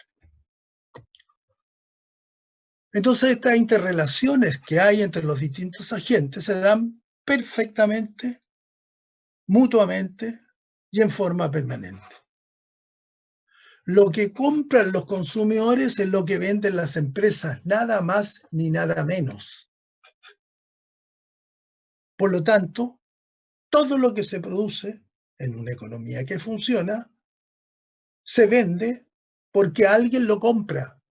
Entonces, estas interrelaciones que hay entre los distintos agentes se dan perfectamente, mutuamente y en forma permanente. Lo que compran los consumidores es lo que venden las empresas, nada más ni nada menos. Por lo tanto, todo lo que se produce en una economía que funciona se vende porque alguien lo compra.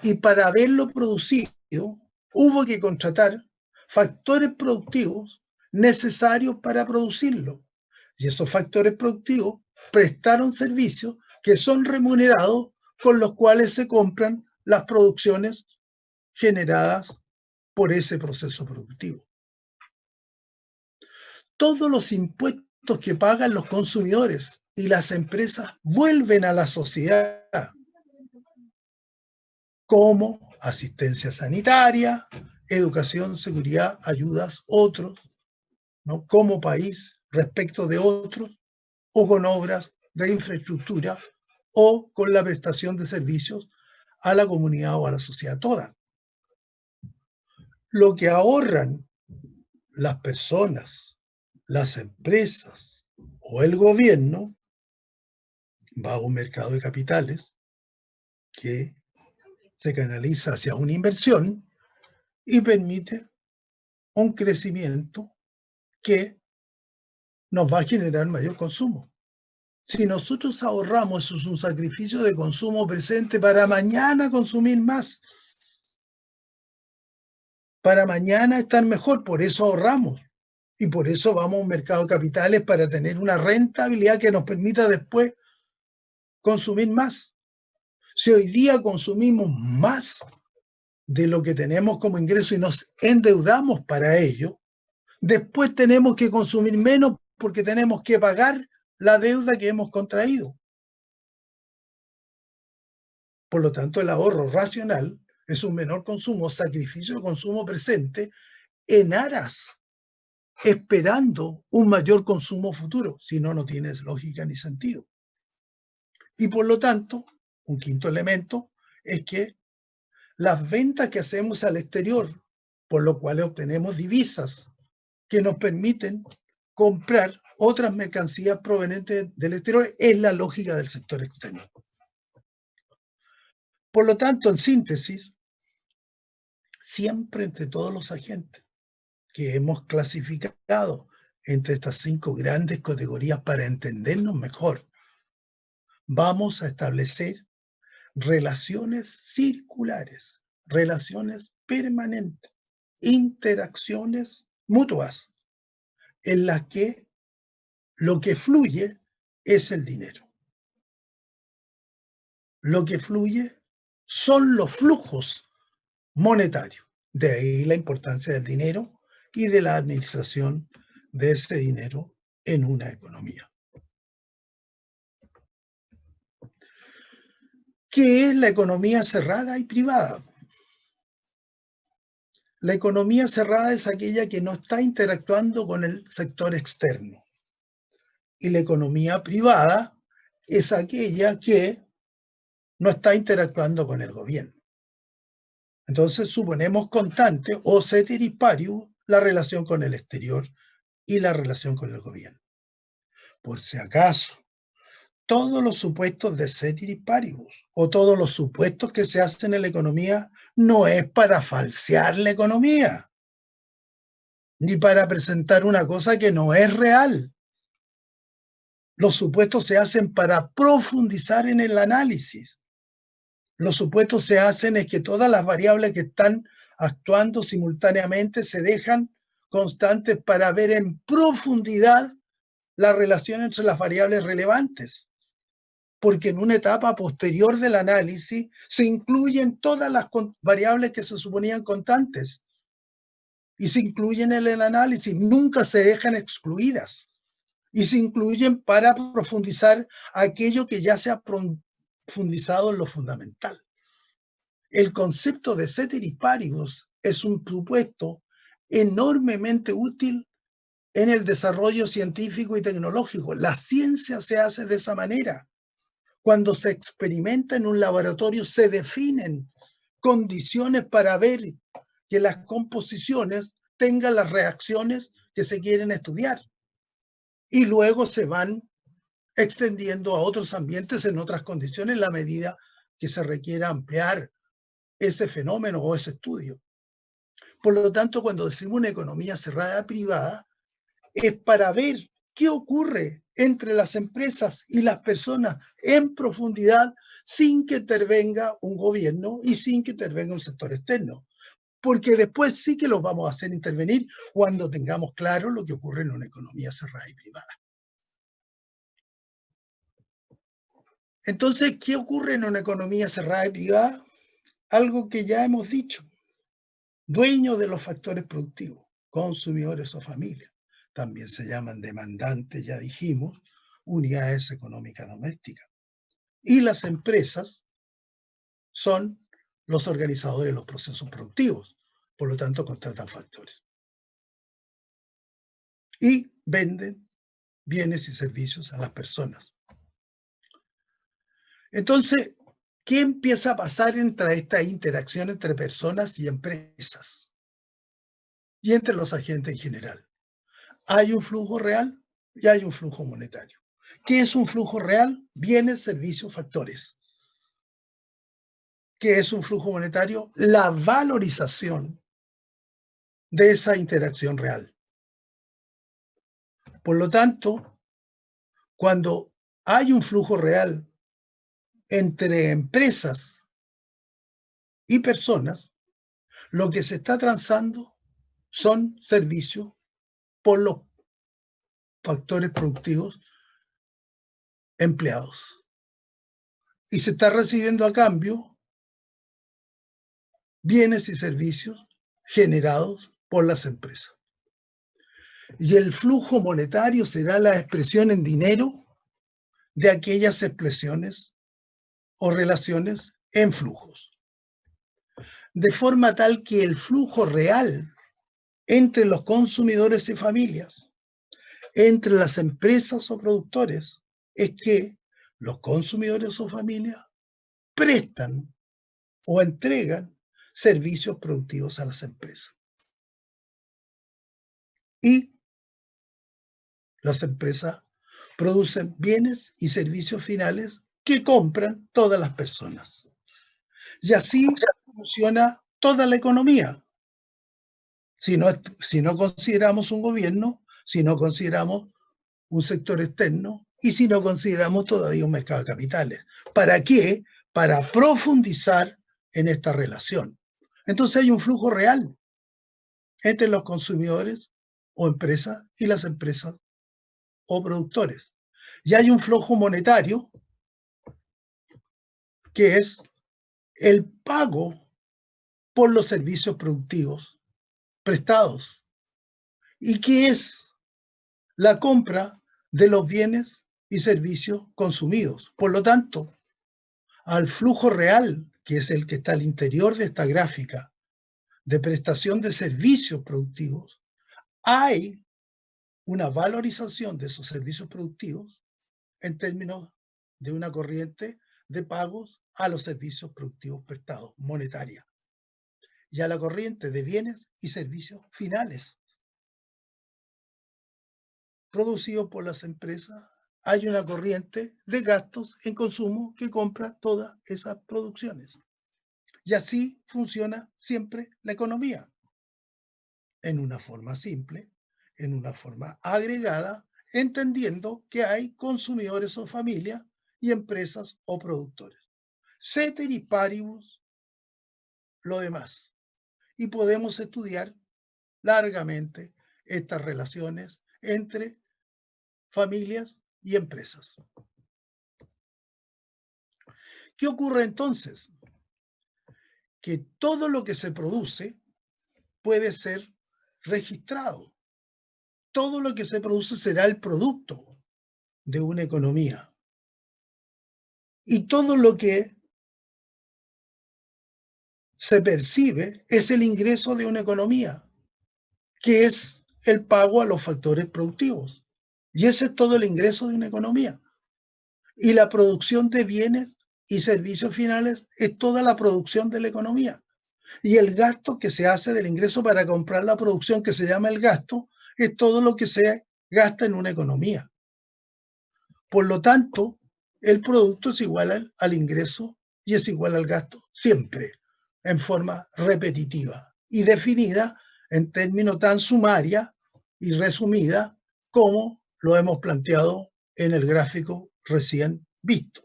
Y para haberlo producido, hubo que contratar factores productivos necesarios para producirlo. Y esos factores productivos prestaron servicios que son remunerados con los cuales se compran las producciones generadas por ese proceso productivo. Todos los impuestos que pagan los consumidores y las empresas vuelven a la sociedad, como asistencia sanitaria, educación, seguridad, ayudas, otros, ¿no? Como país respecto de otros, o con obras de infraestructura, o con la prestación de servicios a la comunidad o a la sociedad toda. Lo que ahorran las personas, las empresas o el gobierno va a un mercado de capitales que se canaliza hacia una inversión y permite un crecimiento que nos va a generar mayor consumo. Si nosotros ahorramos, eso es un sacrificio de consumo presente para mañana consumir más. Para mañana estar mejor, por eso ahorramos. Y por eso vamos a un mercado de capitales para tener una rentabilidad que nos permita después consumir más. Si hoy día consumimos más de lo que tenemos como ingreso y nos endeudamos para ello, después tenemos que consumir menos porque tenemos que pagar la deuda que hemos contraído. Por lo tanto, el ahorro racional es un menor consumo, sacrificio de consumo presente en aras, esperando un mayor consumo futuro. Si no, no tiene lógica ni sentido. Y por lo tanto, un quinto elemento es que las ventas que hacemos al exterior, por lo cual obtenemos divisas que nos permiten comprar otras mercancías provenientes del exterior, es la lógica del sector externo. Por lo tanto, en síntesis, siempre entre todos los agentes que hemos clasificado entre estas 5 grandes categorías para entendernos mejor, vamos a establecer relaciones circulares, relaciones permanentes, interacciones mutuas, en las que lo que fluye es el dinero. Lo que fluye son los flujos monetarios. De ahí la importancia del dinero y de la administración de ese dinero en una economía. ¿Qué es la economía cerrada y privada? La economía cerrada es aquella que no está interactuando con el sector externo. Y la economía privada es aquella que no está interactuando con el gobierno. Entonces suponemos constante o ceteris paribus la relación con el exterior y la relación con el gobierno. Por si acaso, todos los supuestos de ceteris paribus o todos los supuestos que se hacen en la economía no es para falsear la economía, ni para presentar una cosa que no es real. Los supuestos se hacen para profundizar en el análisis. Los supuestos se hacen es que todas las variables que están actuando simultáneamente se dejan constantes para ver en profundidad la relación entre las variables relevantes. Porque en una etapa posterior del análisis se incluyen todas las variables que se suponían constantes y se incluyen en el análisis, nunca se dejan excluidas y se incluyen para profundizar aquello que ya se ha profundizado en lo fundamental. El concepto de ceteris paribus es un supuesto enormemente útil en el desarrollo científico y tecnológico. La ciencia se hace de esa manera. Cuando se experimenta en un laboratorio, se definen condiciones para ver que las composiciones tengan las reacciones que se quieren estudiar. Y luego se van extendiendo a otros ambientes en otras condiciones en la medida que se requiera ampliar ese fenómeno o ese estudio. Por lo tanto, cuando decimos una economía cerrada privada, es para ver qué ocurre entre las empresas y las personas en profundidad sin que intervenga un gobierno y sin que intervenga un sector externo. Porque después sí que los vamos a hacer intervenir cuando tengamos claro lo que ocurre en una economía cerrada y privada. Entonces, ¿qué ocurre en una economía cerrada y privada? Algo que ya hemos dicho. Dueños de los factores productivos, consumidores o familias. También se llaman demandantes, ya dijimos, unidades económicas domésticas. Y las empresas son los organizadores de los procesos productivos, por lo tanto contratan factores. Y venden bienes y servicios a las personas. Entonces, ¿qué empieza a pasar entre esta interacción entre personas y empresas? Y entre los agentes en general. Hay un flujo real y hay un flujo monetario. ¿Qué es un flujo real? Bienes, servicios, factores. ¿Qué es un flujo monetario? La valorización de esa interacción real. Por lo tanto, cuando hay un flujo real entre empresas y personas, lo que se está transando son servicios por los factores productivos empleados. Y se está recibiendo a cambio bienes y servicios generados por las empresas. Y el flujo monetario será la expresión en dinero de aquellas expresiones o relaciones en flujos. De forma tal que el flujo real entre los consumidores y familias, entre las empresas o productores, es que los consumidores o familias prestan o entregan servicios productivos a las empresas. Y las empresas producen bienes y servicios finales que compran todas las personas. Y así funciona toda la economía. Si no consideramos un gobierno, si no consideramos un sector externo, y si no consideramos todavía un mercado de capitales. ¿Para qué? Para profundizar en esta relación. Entonces hay un flujo real entre los consumidores o empresas y las empresas o productores. Y hay un flujo monetario que es el pago por los servicios productivos prestados y que es la compra de los bienes y servicios consumidos. Por lo tanto, al flujo real, que es el que está al interior de esta gráfica de prestación de servicios productivos, hay una valorización de esos servicios productivos en términos de una corriente de pagos a los servicios productivos prestados, monetaria, y a la corriente de bienes y servicios finales producidos por las empresas. Hay una corriente de gastos en consumo que compra todas esas producciones. Y así funciona siempre la economía, en una forma simple, en una forma agregada, entendiendo que hay consumidores o familias y empresas o productores. Ceteris paribus, lo demás. Y podemos estudiar largamente estas relaciones entre familias y empresas. ¿Qué ocurre entonces? Que todo lo que se produce puede ser registrado. Todo lo que se produce será el producto de una economía. Y todo lo que se percibe es el ingreso de una economía, que es el pago a los factores productivos. Y ese es todo el ingreso de una economía. Y la producción de bienes y servicios finales es toda la producción de la economía. Y el gasto que se hace del ingreso para comprar la producción, que se llama el gasto, es todo lo que se gasta en una economía. Por lo tanto, el producto es igual al ingreso y es igual al gasto, siempre, en forma repetitiva y definida en términos tan sumaria y resumida como lo hemos planteado en el gráfico recién visto.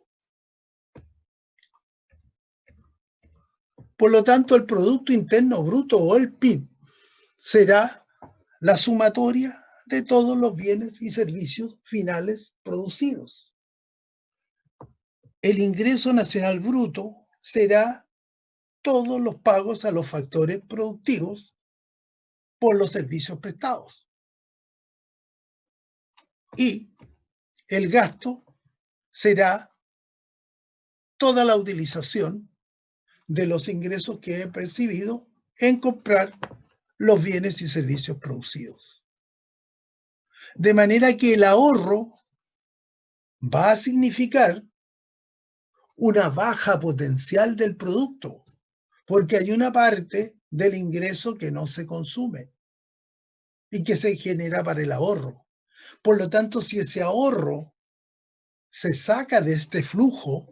Por lo tanto, el Producto Interno Bruto o el PIB será la sumatoria de todos los bienes y servicios finales producidos. El ingreso nacional bruto será todos los pagos a los factores productivos por los servicios prestados. Y el gasto será toda la utilización de los ingresos que he percibido en comprar los bienes y servicios producidos. De manera que el ahorro va a significar una baja potencial del producto, porque hay una parte del ingreso que no se consume y que se genera para el ahorro. Por lo tanto, si ese ahorro se saca de este flujo,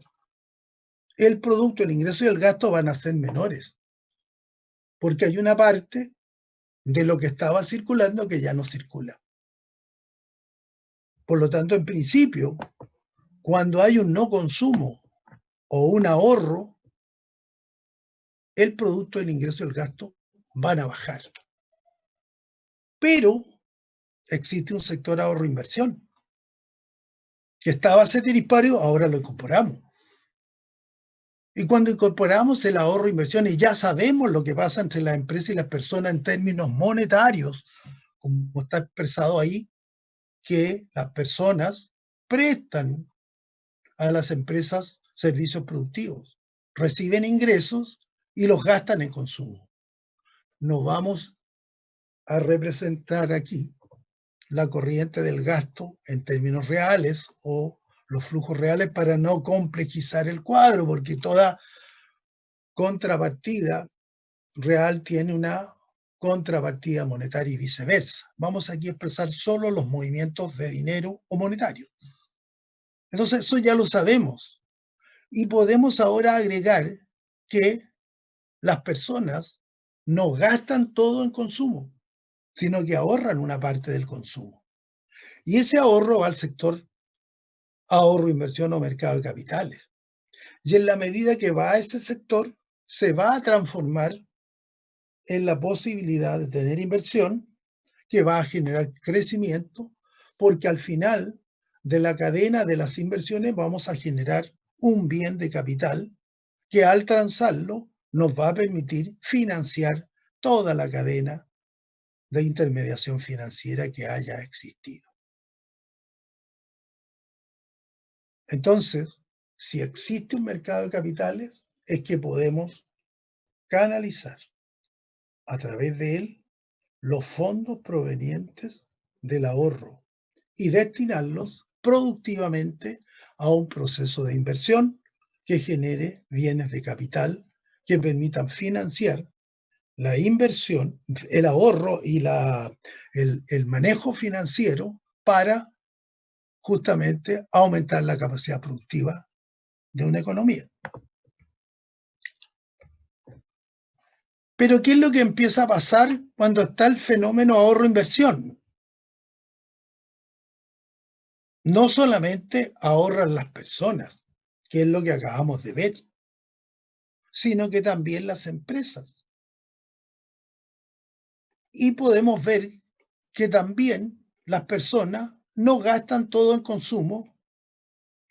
el producto, el ingreso y el gasto van a ser menores, porque hay una parte de lo que estaba circulando que ya no circula. Por lo tanto, en principio, cuando hay un no consumo o un ahorro, el producto, el ingreso y el gasto van a bajar. Pero existe un sector ahorro-inversión que estaba ceteris paribus, ahora lo incorporamos. Y cuando incorporamos el ahorro-inversión y ya sabemos lo que pasa entre las empresas y las personas en términos monetarios, como está expresado ahí, que las personas prestan a las empresas servicios productivos, reciben ingresos y los gastan en consumo. Nos vamos a representar aquí la corriente del gasto en términos reales o los flujos reales para no complejizar el cuadro, porque toda contrapartida real tiene una contrapartida monetaria y viceversa. Vamos aquí a expresar solo los movimientos de dinero o monetario. Entonces, eso ya lo sabemos. Y podemos ahora agregar que las personas no gastan todo en consumo, sino que ahorran una parte del consumo. Y ese ahorro va al sector ahorro, inversión o mercado de capitales. Y en la medida que va a ese sector, se va a transformar en la posibilidad de tener inversión que va a generar crecimiento, porque al final de la cadena de las inversiones vamos a generar un bien de capital que al transarlo nos va a permitir financiar toda la cadena de intermediación financiera que haya existido. Entonces, si existe un mercado de capitales, es que podemos canalizar a través de él los fondos provenientes del ahorro y destinarlos productivamente a un proceso de inversión que genere bienes de capital que permitan financiar la inversión, el ahorro y el manejo financiero para justamente aumentar la capacidad productiva de una economía. Pero ¿qué es lo que empieza a pasar cuando está el fenómeno ahorro-inversión? No solamente ahorran las personas, que es lo que acabamos de ver, sino que también las empresas. Y podemos ver que también las personas no gastan todo en consumo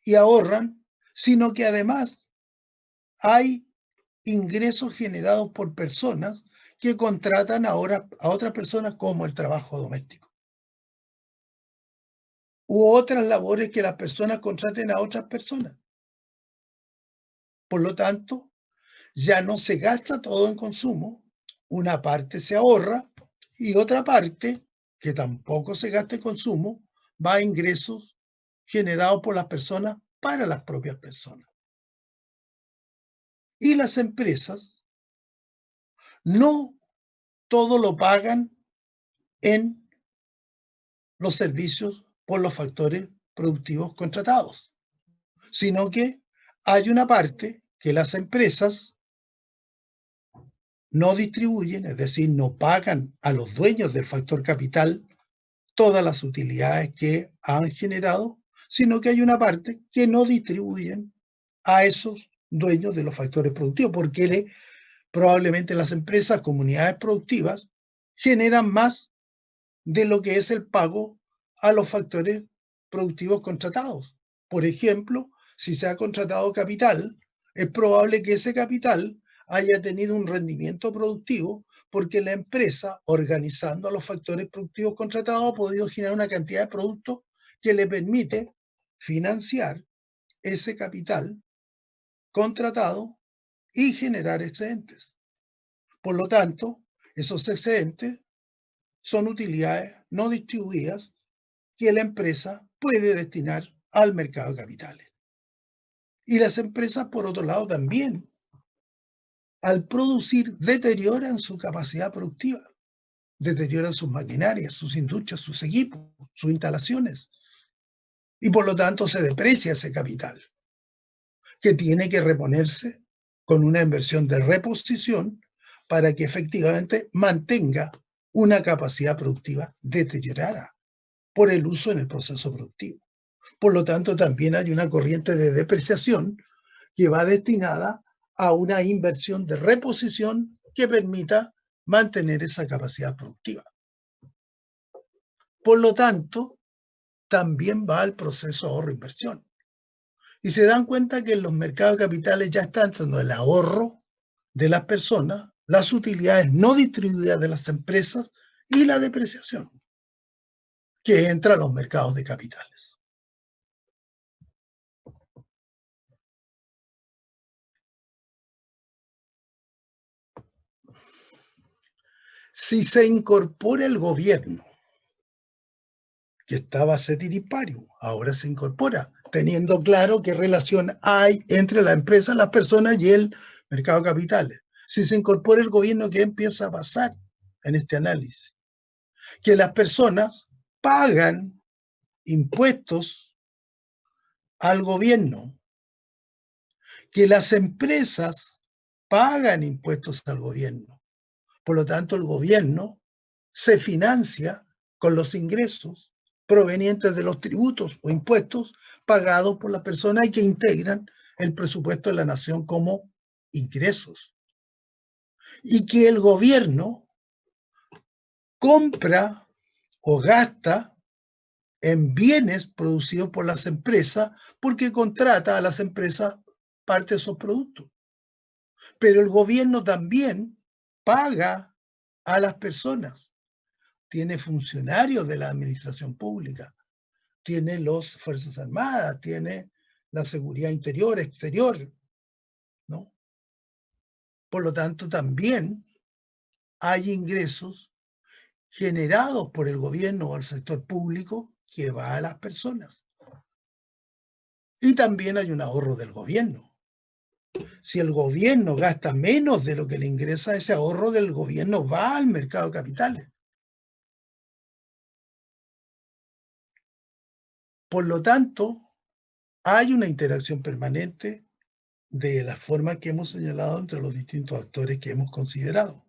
y ahorran, sino que además hay ingresos generados por personas que contratan ahora a otras personas como el trabajo doméstico. U otras labores que las personas contraten a otras personas. Por lo tanto, ya no se gasta todo en consumo, una parte se ahorra y otra parte, que tampoco se gasta en consumo, va a ingresos generados por las personas para las propias personas. Y las empresas no todo lo pagan en los servicios por los factores productivos contratados, sino que hay una parte que las empresas no distribuyen, es decir, no pagan a los dueños del factor capital todas las utilidades que han generado, sino que hay una parte que no distribuyen a esos dueños de los factores productivos, porque probablemente las empresas, comunidades productivas, generan más de lo que es el pago a los factores productivos contratados. Por ejemplo, si se ha contratado capital, es probable que ese capital haya tenido un rendimiento productivo porque la empresa, organizando a los factores productivos contratados, ha podido generar una cantidad de productos que le permite financiar ese capital contratado y generar excedentes. Por lo tanto, esos excedentes son utilidades no distribuidas que la empresa puede destinar al mercado de capitales. Y las empresas, por otro lado, también, al producir, deterioran su capacidad productiva, deterioran sus maquinarias, sus industrias, sus equipos, sus instalaciones. Y por lo tanto se deprecia ese capital, que tiene que reponerse con una inversión de reposición para que efectivamente mantenga una capacidad productiva deteriorada por el uso en el proceso productivo. Por lo tanto, también hay una corriente de depreciación que va destinada a una inversión de reposición que permita mantener esa capacidad productiva. Por lo tanto, también va al proceso ahorro-inversión. Y se dan cuenta que en los mercados de capitales ya está entrando el ahorro de las personas, las utilidades no distribuidas de las empresas y la depreciación, que entra a los mercados de capitales. Si se incorpora el gobierno, que estaba ceteris paribus, ahora se incorpora, teniendo claro qué relación hay entre la empresa, las personas y el mercado de capitales. Si se incorpora el gobierno, ¿qué empieza a pasar en este análisis? Que las personas pagan impuestos al gobierno, que las empresas pagan impuestos al gobierno. Por lo tanto, el gobierno se financia con los ingresos provenientes de los tributos o impuestos pagados por las personas y que integran el presupuesto de la nación como ingresos. Y que el gobierno compra o gasta en bienes producidos por las empresas porque contrata a las empresas parte de esos productos. Pero el gobierno también paga a las personas. Tiene funcionarios de la administración pública, tiene las Fuerzas Armadas, tiene la seguridad interior, exterior, ¿no? Por lo tanto, también hay ingresos generados por el gobierno o el sector público que va a las personas. Y también hay un ahorro del gobierno. Si el gobierno gasta menos de lo que le ingresa, ese ahorro del gobierno va al mercado de capitales. Por lo tanto, hay una interacción permanente de la forma que hemos señalado entre los distintos actores que hemos considerado.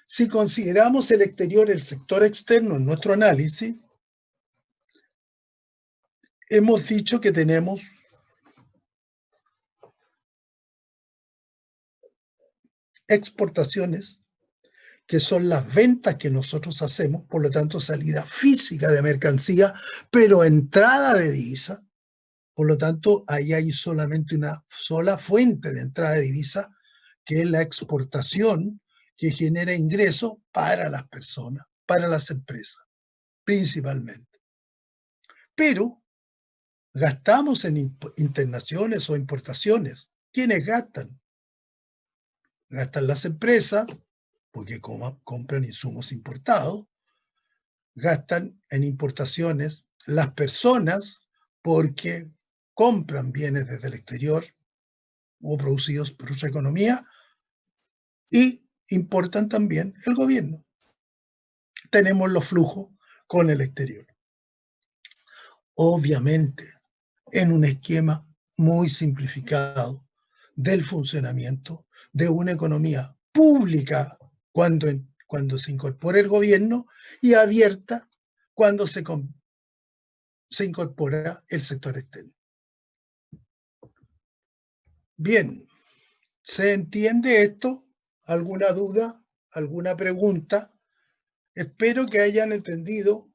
Si consideramos el exterior, el sector externo en nuestro análisis, hemos dicho que tenemos exportaciones, que son las ventas que nosotros hacemos, por lo tanto salida física de mercancía, pero entrada de divisa. Por lo tanto, ahí hay solamente una sola fuente de entrada de divisa, que es la exportación, que genera ingresos para las personas, para las empresas, principalmente. Pero gastamos en internaciones o importaciones. ¿Quiénes gastan? Gastan las empresas, porque compran insumos importados. Gastan en importaciones las personas, porque compran bienes desde el exterior o producidos por otra economía, y importan también el gobierno. Tenemos los flujos con el exterior. Obviamente, en un esquema muy simplificado del funcionamiento de una economía pública cuando se incorpora el gobierno, y abierta cuando se incorpora el sector externo. Bien, ¿se entiende esto? ¿Alguna duda? ¿Alguna pregunta? Espero que hayan entendido,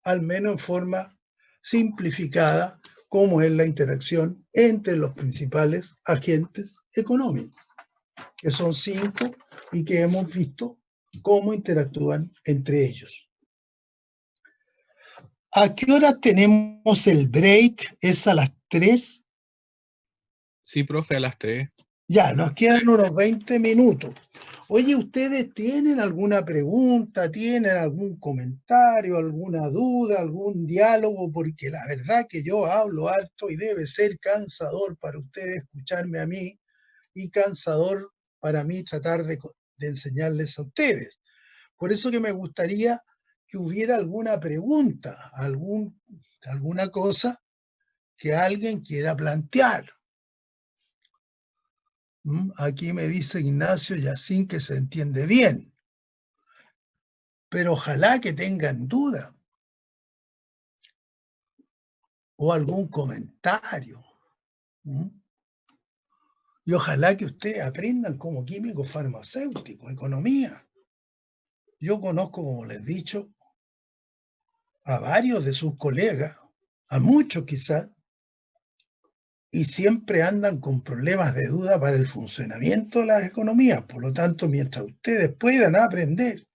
al menos en forma simplificada, cómo es la interacción entre los principales agentes económicos, que son 5 y que hemos visto cómo interactúan entre ellos. ¿A qué hora tenemos el break? ¿Es a las 3? Sí, profe, a las 3. Ya, nos quedan unos 20 minutos. Oye, ¿ustedes tienen alguna pregunta, tienen algún comentario, alguna duda, algún diálogo? Porque la verdad que yo hablo harto y debe ser cansador para ustedes escucharme a mí, y cansador para mí tratar de enseñarles a ustedes. Por eso que me gustaría que hubiera alguna pregunta, alguna cosa que alguien quiera plantear. Aquí me dice Ignacio Yacín que se entiende bien, pero ojalá que tengan duda o algún comentario. Y ojalá que ustedes aprendan como químicos farmacéuticos, economía. Yo conozco, como les he dicho, a varios de sus colegas, a muchos quizás, y siempre andan con problemas de duda para el funcionamiento de las economías. Por lo tanto, mientras ustedes puedan aprender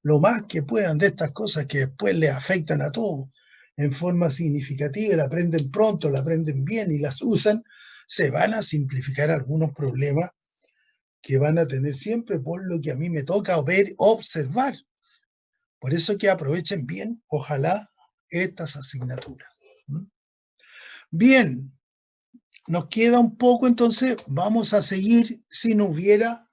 lo más que puedan de estas cosas que después les afectan a todos en forma significativa, la aprenden pronto, la aprenden bien y las usan, se van a simplificar algunos problemas que van a tener siempre, por lo que a mí me toca ver, observar. Por eso que aprovechen bien, ojalá, estas asignaturas. Bien, nos queda un poco, entonces vamos a seguir si no hubiera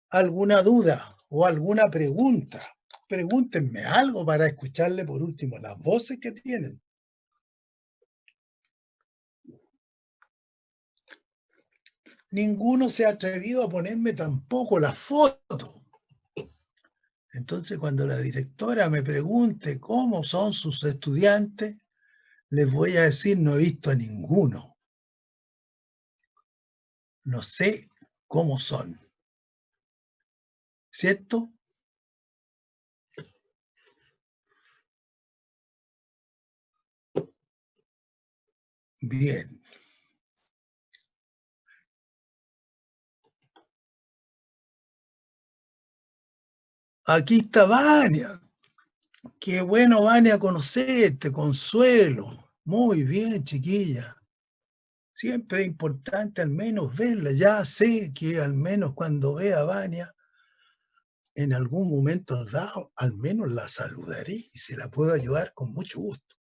alguna duda o alguna pregunta. Pregúntenme algo para escucharle por último las voces que tienen. Ninguno se ha atrevido a ponerme tampoco la foto. Entonces, cuando la directora me pregunte cómo son sus estudiantes, les voy a decir, no he visto a ninguno. No sé cómo son. ¿Cierto? Bien. Aquí está Vania. Qué bueno, Vania, conocerte, Consuelo. Muy bien, chiquilla. Siempre es importante al menos verla. Ya sé que al menos cuando vea a Vania, en algún momento dado, al menos la saludaré y se la puedo ayudar con mucho gusto.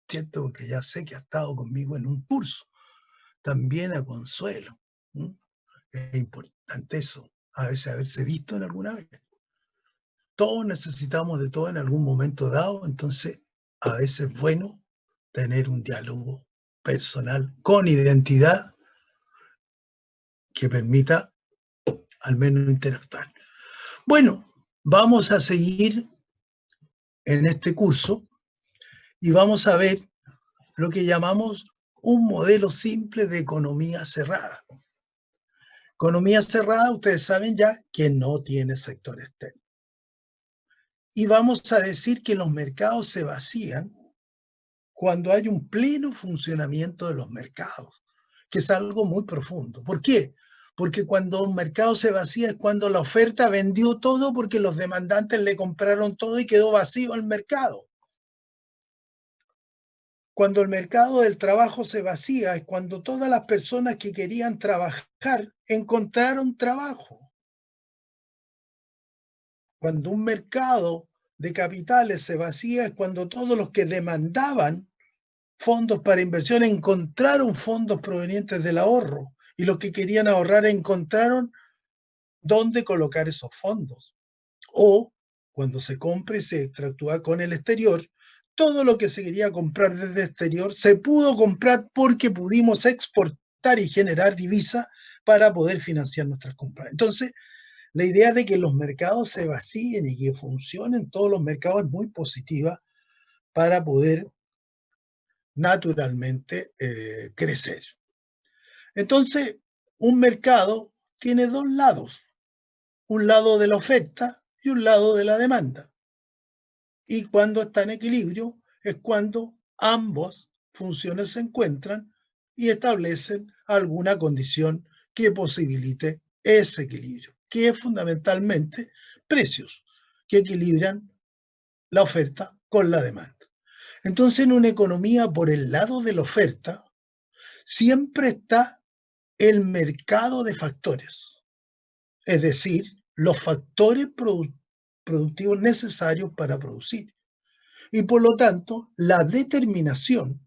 ¿Cierto? Porque ya sé que ha estado conmigo en un curso. También a Consuelo. Es importante eso, a veces haberse visto en alguna vez. Todos necesitamos de todo en algún momento dado, entonces a veces es bueno tener un diálogo personal con identidad que permita al menos interactuar. Bueno, vamos a seguir en este curso y vamos a ver lo que llamamos un modelo simple de economía cerrada. Economía cerrada, ustedes saben ya que no tiene sector externo. Y vamos a decir que los mercados se vacían cuando hay un pleno funcionamiento de los mercados, que es algo muy profundo. ¿Por qué? Porque cuando un mercado se vacía es cuando la oferta vendió todo porque los demandantes le compraron todo y quedó vacío el mercado. Cuando el mercado del trabajo se vacía es cuando todas las personas que querían trabajar encontraron trabajo. Cuando un mercado de capitales se vacía es cuando todos los que demandaban fondos para inversión encontraron fondos provenientes del ahorro y los que querían ahorrar encontraron dónde colocar esos fondos. O cuando se compra y se interactúa con el exterior, todo lo que se quería comprar desde el exterior se pudo comprar porque pudimos exportar y generar divisa para poder financiar nuestras compras. Entonces, la idea de que los mercados se vacíen y que funcionen todos los mercados es muy positiva para poder naturalmente crecer. Entonces, un mercado tiene dos lados, un lado de la oferta y un lado de la demanda. Y cuando está en equilibrio es cuando ambas funciones se encuentran y establecen alguna condición que posibilite ese equilibrio, que es fundamentalmente precios, que equilibran la oferta con la demanda. Entonces, en una economía por el lado de la oferta, siempre está el mercado de factores, es decir, los factores productivos necesarios para producir. Y por lo tanto, la determinación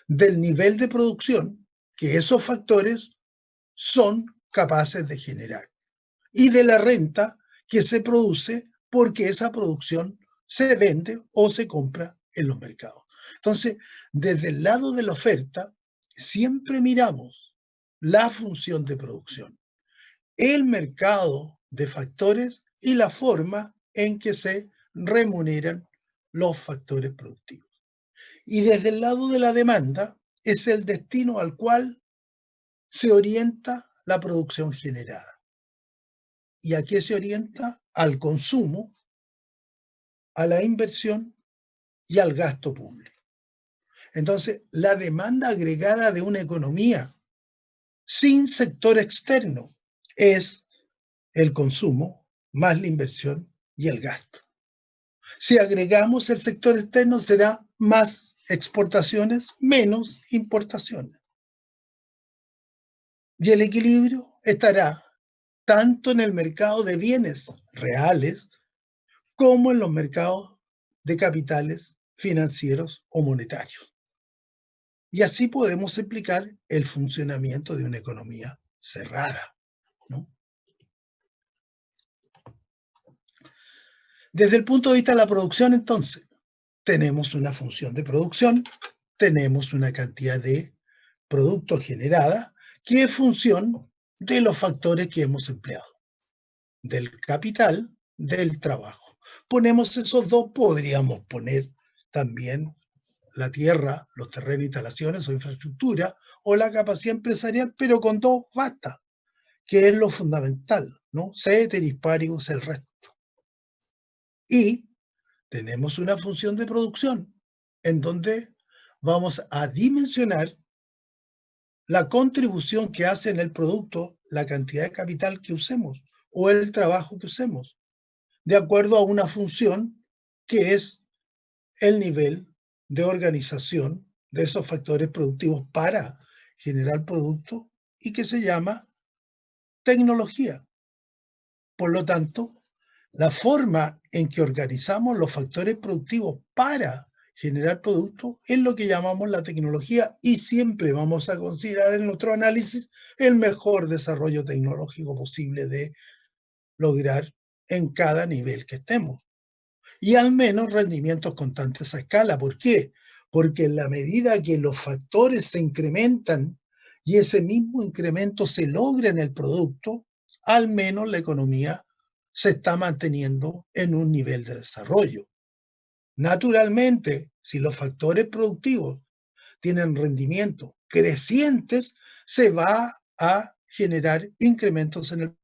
del nivel de producción que esos factores son capaces de generar y de la renta que se produce porque esa producción se vende o se compra en los mercados. Entonces, desde el lado de la oferta, siempre miramos la función de producción, el mercado de factores y la forma en que se remuneran los factores productivos. Y desde el lado de la demanda es el destino al cual se orienta la producción generada. ¿Y a qué se orienta? Al consumo, a la inversión y al gasto público. Entonces, la demanda agregada de una economía sin sector externo es el consumo más la inversión y el gasto. Si agregamos el sector externo, será más exportaciones, menos importaciones. Y el equilibrio estará tanto en el mercado de bienes reales como en los mercados de capitales financieros o monetarios. Y así podemos explicar el funcionamiento de una economía cerrada, ¿no? Desde el punto de vista de la producción, entonces, tenemos una función de producción, tenemos una cantidad de productos generada que es función de los factores que hemos empleado, del capital, del trabajo. Ponemos esos dos, podríamos poner también la tierra, los terrenos, instalaciones o infraestructura, o la capacidad empresarial, pero con dos basta, que es lo fundamental, ¿no? Ceteris paribus el resto. Y tenemos una función de producción, en donde vamos a dimensionar la contribución que hace en el producto la cantidad de capital que usemos o el trabajo que usemos, de acuerdo a una función que es el nivel de organización de esos factores productivos para generar producto y que se llama tecnología. Por lo tanto, la forma en que organizamos los factores productivos para generar productos es lo que llamamos la tecnología y siempre vamos a considerar en nuestro análisis el mejor desarrollo tecnológico posible de lograr en cada nivel que estemos. Y al menos rendimientos constantes a escala. ¿Por qué? Porque en la medida que los factores se incrementan y ese mismo incremento se logra en el producto, al menos la economía se está manteniendo en un nivel de desarrollo. Naturalmente, si los factores productivos tienen rendimientos crecientes, se va a generar incrementos en el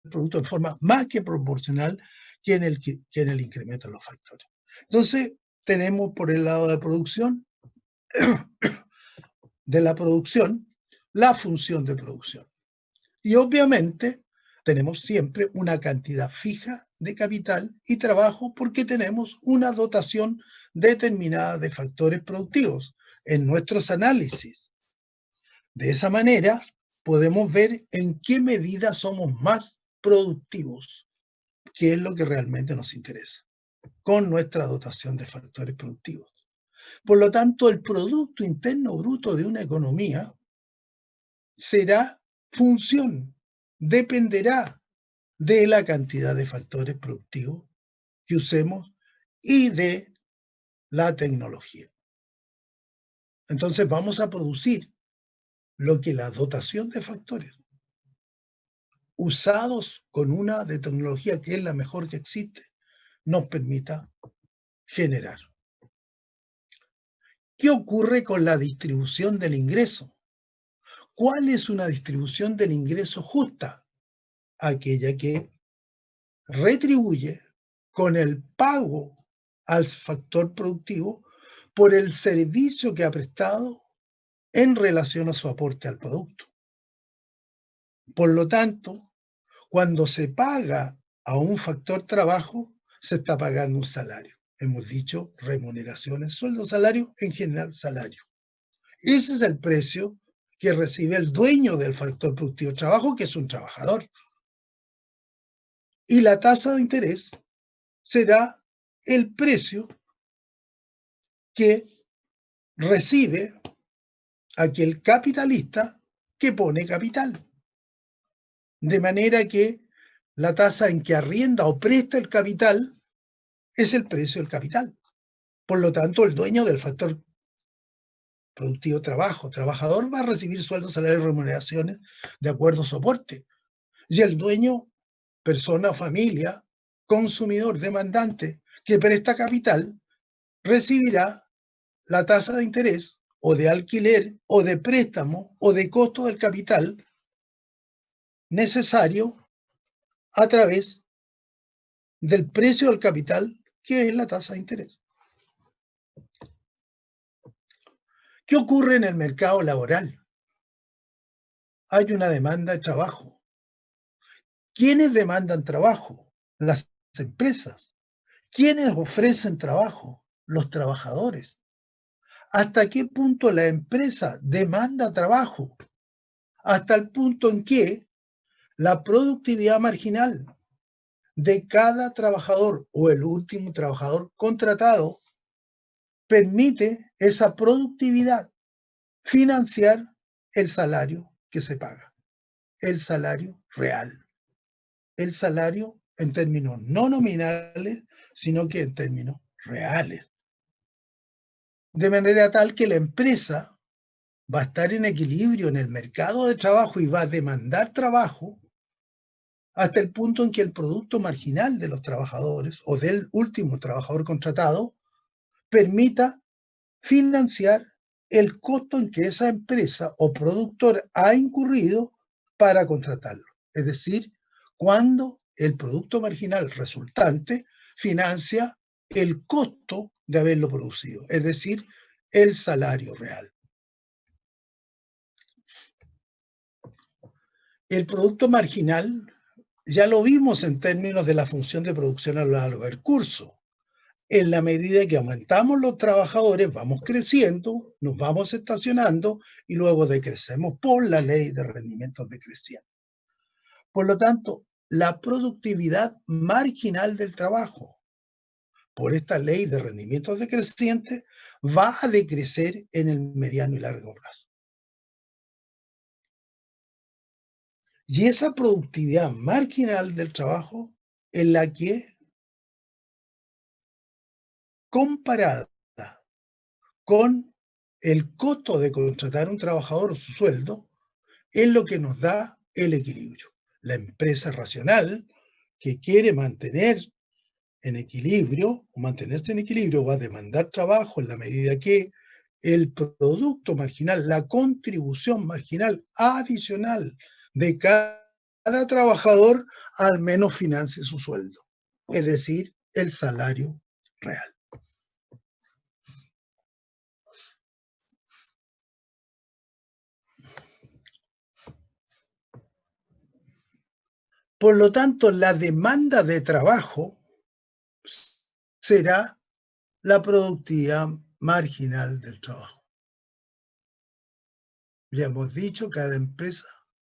producto en forma más que proporcional que en el incremento de los factores. Entonces, tenemos por el lado de producción, la función de producción. Y obviamente tenemos siempre una cantidad fija de capital y trabajo porque tenemos una dotación determinada de factores productivos en nuestros análisis. De esa manera podemos ver en qué medida somos más productivos, que es lo que realmente nos interesa, con nuestra dotación de factores productivos. Por lo tanto, el Producto Interno Bruto de una economía será función, dependerá de la cantidad de factores productivos que usemos y de la tecnología. Entonces vamos a producir lo que la dotación de factores usados con una de tecnología que es la mejor que existe, nos permita generar. ¿Qué ocurre con la distribución del ingreso? ¿Cuál es una distribución del ingreso justa? Aquella que retribuye con el pago al factor productivo por el servicio que ha prestado en relación a su aporte al producto. Por lo tanto, cuando se paga a un factor trabajo, se está pagando un salario. Hemos dicho remuneraciones, sueldo, salario, en general salario. Ese es el precio que recibe el dueño del factor productivo trabajo, que es un trabajador. Y la tasa de interés será el precio que recibe aquel capitalista que pone capital. De manera que la tasa en que arrienda o presta el capital es el precio del capital. Por lo tanto, el dueño del factor productivo trabajo, trabajador, va a recibir sueldos, salarios, remuneraciones de acuerdo a su aporte. Y el dueño, persona, familia, consumidor, demandante, que presta capital, recibirá la tasa de interés o de alquiler o de préstamo o de costo del capital necesario a través del precio del capital, que es la tasa de interés. ¿Qué ocurre en el mercado laboral? Hay una demanda de trabajo. ¿Quiénes demandan trabajo? Las empresas. ¿Quiénes ofrecen trabajo? Los trabajadores. ¿Hasta qué punto la empresa demanda trabajo? Hasta el punto en que la productividad marginal de cada trabajador o el último trabajador contratado permite esa productividad financiar el salario que se paga, el salario real, el salario en términos no nominales, sino que en términos reales. De manera tal que la empresa va a estar en equilibrio en el mercado de trabajo y va a demandar trabajo hasta el punto en que el producto marginal de los trabajadores o del último trabajador contratado permita financiar el costo en que esa empresa o productor ha incurrido para contratarlo. Es decir, cuando el producto marginal resultante financia el costo de haberlo producido, es decir, el salario real. El producto marginal ya lo vimos en términos de la función de producción a lo largo del curso. En la medida que aumentamos los trabajadores, vamos creciendo, nos vamos estacionando y luego decrecemos por la ley de rendimientos decrecientes. Por lo tanto, la productividad marginal del trabajo, por esta ley de rendimientos decrecientes, va a decrecer en el mediano y largo plazo. Y esa productividad marginal del trabajo es la que, comparada con el costo de contratar a un trabajador o su sueldo, es lo que nos da el equilibrio. La empresa racional que quiere mantener en equilibrio o mantenerse en equilibrio va a demandar trabajo en la medida que el producto marginal, la contribución marginal adicional de cada trabajador al menos financie su sueldo, es decir, el salario real. Por lo tanto, la demanda de trabajo será la productividad marginal del trabajo. Ya hemos dicho, cada empresa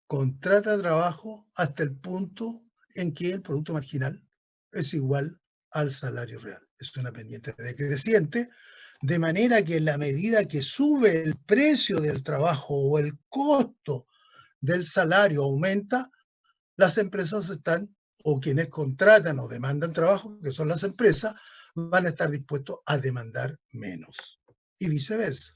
contrata trabajo hasta el punto en que el producto marginal es igual al salario real. Es una pendiente decreciente, de manera que en la medida que sube el precio del trabajo o el costo del salario aumenta, las empresas están, o quienes contratan o demandan trabajo, que son las empresas, van a estar dispuestos a demandar menos y viceversa.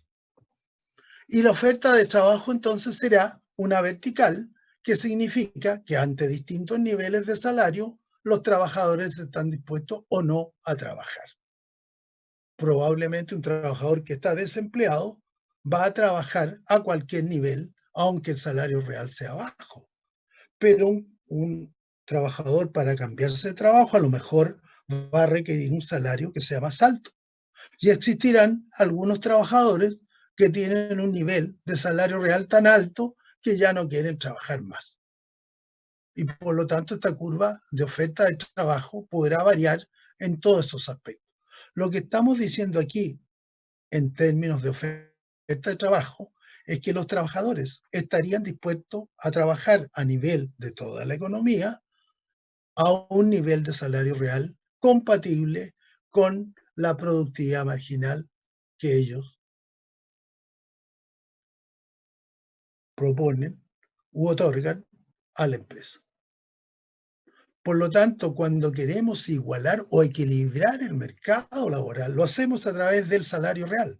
Y la oferta de trabajo entonces será una vertical, que significa que ante distintos niveles de salario, los trabajadores están dispuestos o no a trabajar. Probablemente un trabajador que está desempleado va a trabajar a cualquier nivel, aunque el salario real sea bajo. Pero un trabajador para cambiarse de trabajo a lo mejor va a requerir un salario que sea más alto. Y existirán algunos trabajadores que tienen un nivel de salario real tan alto que ya no quieren trabajar más. Y por lo tanto, esta curva de oferta de trabajo podrá variar en todos esos aspectos. Lo que estamos diciendo aquí, en términos de oferta de trabajo, es que los trabajadores estarían dispuestos a trabajar a nivel de toda la economía a un nivel de salario real compatible con la productividad marginal que ellos proponen u otorgan a la empresa. Por lo tanto, cuando queremos igualar o equilibrar el mercado laboral, lo hacemos a través del salario real.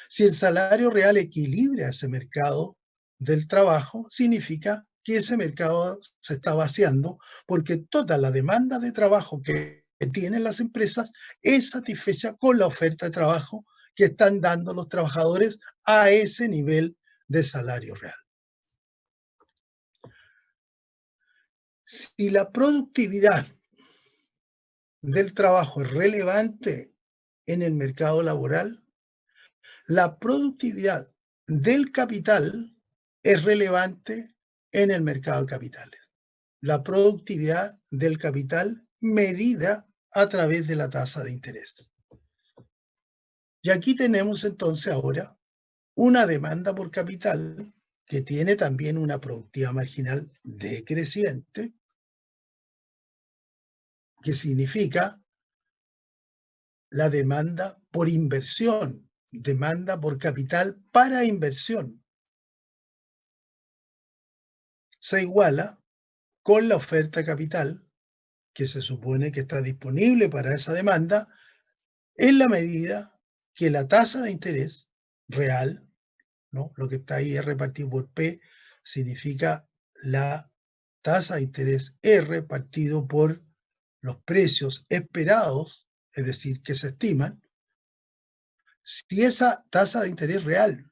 Si el salario real equilibra ese mercado del trabajo, significa que ese mercado se está vaciando porque toda la demanda de trabajo que tienen las empresas es satisfecha con la oferta de trabajo que están dando los trabajadores a ese nivel de salario real. Si la productividad del trabajo es relevante en el mercado laboral, la productividad del capital es relevante en el mercado de capitales. La productividad del capital medida a través de la tasa de interés. Y aquí tenemos entonces ahora una demanda por capital que tiene también una productividad marginal decreciente, que significa la demanda por inversión, demanda por capital para inversión. Se iguala con la oferta capital que se supone que está disponible para esa demanda en la medida que la tasa de interés real, ¿no? Lo que está ahí es repartido por P, significa la tasa de interés R partido por los precios esperados, es decir, que se estiman, si esa tasa de interés real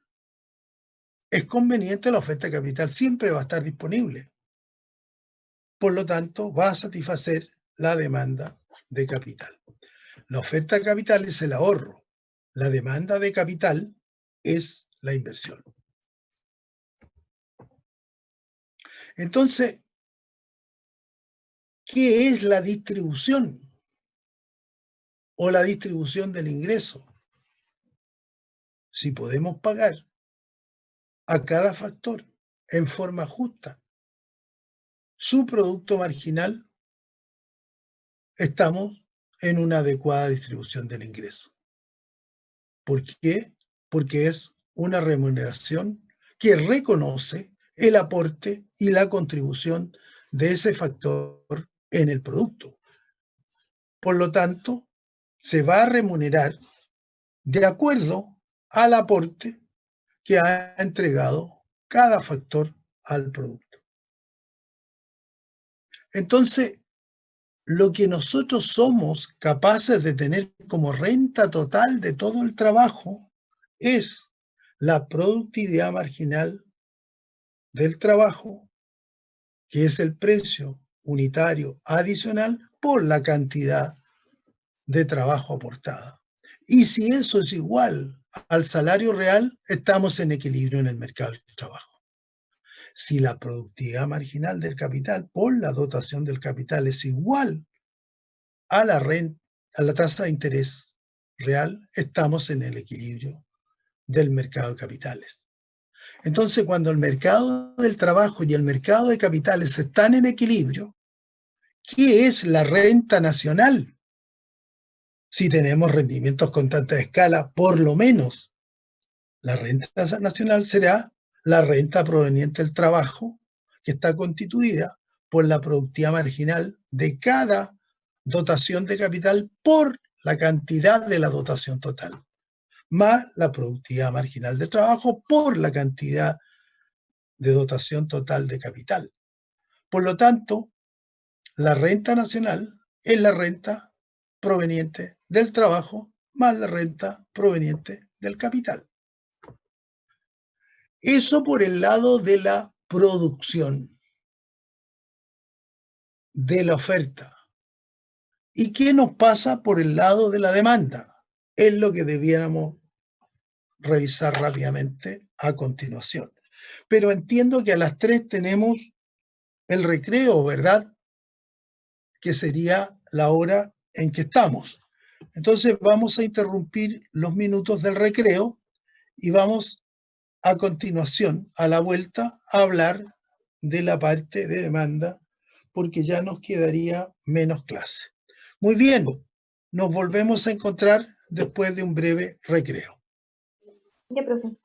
es conveniente, la oferta de capital siempre va a estar disponible. Por lo tanto, va a satisfacer la demanda de capital. La oferta de capital es el ahorro. La demanda de capital es la inversión. Entonces, ¿qué es la distribución? O la distribución del ingreso. Si podemos pagar a cada factor en forma justa su producto marginal, estamos en una adecuada distribución del ingreso. ¿Por qué? Porque es una remuneración que reconoce el aporte y la contribución de ese factor en el producto. Por lo tanto, se va a remunerar de acuerdo al aporte que ha entregado cada factor al producto. Entonces, lo que nosotros somos capaces de tener como renta total de todo el trabajo es la productividad marginal del trabajo, que es el precio unitario adicional por la cantidad de trabajo aportada. Y si eso es igual al salario real, estamos en equilibrio en el mercado del trabajo. Si la productividad marginal del capital por la dotación del capital es igual a la renta, a la tasa de interés real, estamos en el equilibrio del mercado de capitales. Entonces, cuando el mercado del trabajo y el mercado de capitales están en equilibrio, ¿qué es la renta nacional? Si tenemos rendimientos constantes de escala, por lo menos la renta nacional será la renta proveniente del trabajo, que está constituida por la productividad marginal de cada dotación de capital por la cantidad de la dotación total, más la productividad marginal de trabajo por la cantidad de dotación total de capital. Por lo tanto, la renta nacional es la renta proveniente del trabajo más la renta proveniente del capital. Eso por el lado de la producción, de la oferta. ¿Y qué nos pasa por el lado de la demanda? Es lo que debiéramos revisar rápidamente a continuación. Pero entiendo que a las 3 tenemos el recreo, ¿verdad? Que sería la hora en que estamos. Entonces vamos a interrumpir los minutos del recreo y vamos a continuación, a la vuelta, a hablar de la parte de demanda, porque ya nos quedaría menos clase. Muy bien, nos volvemos a encontrar después de un breve recreo. Ya, profe.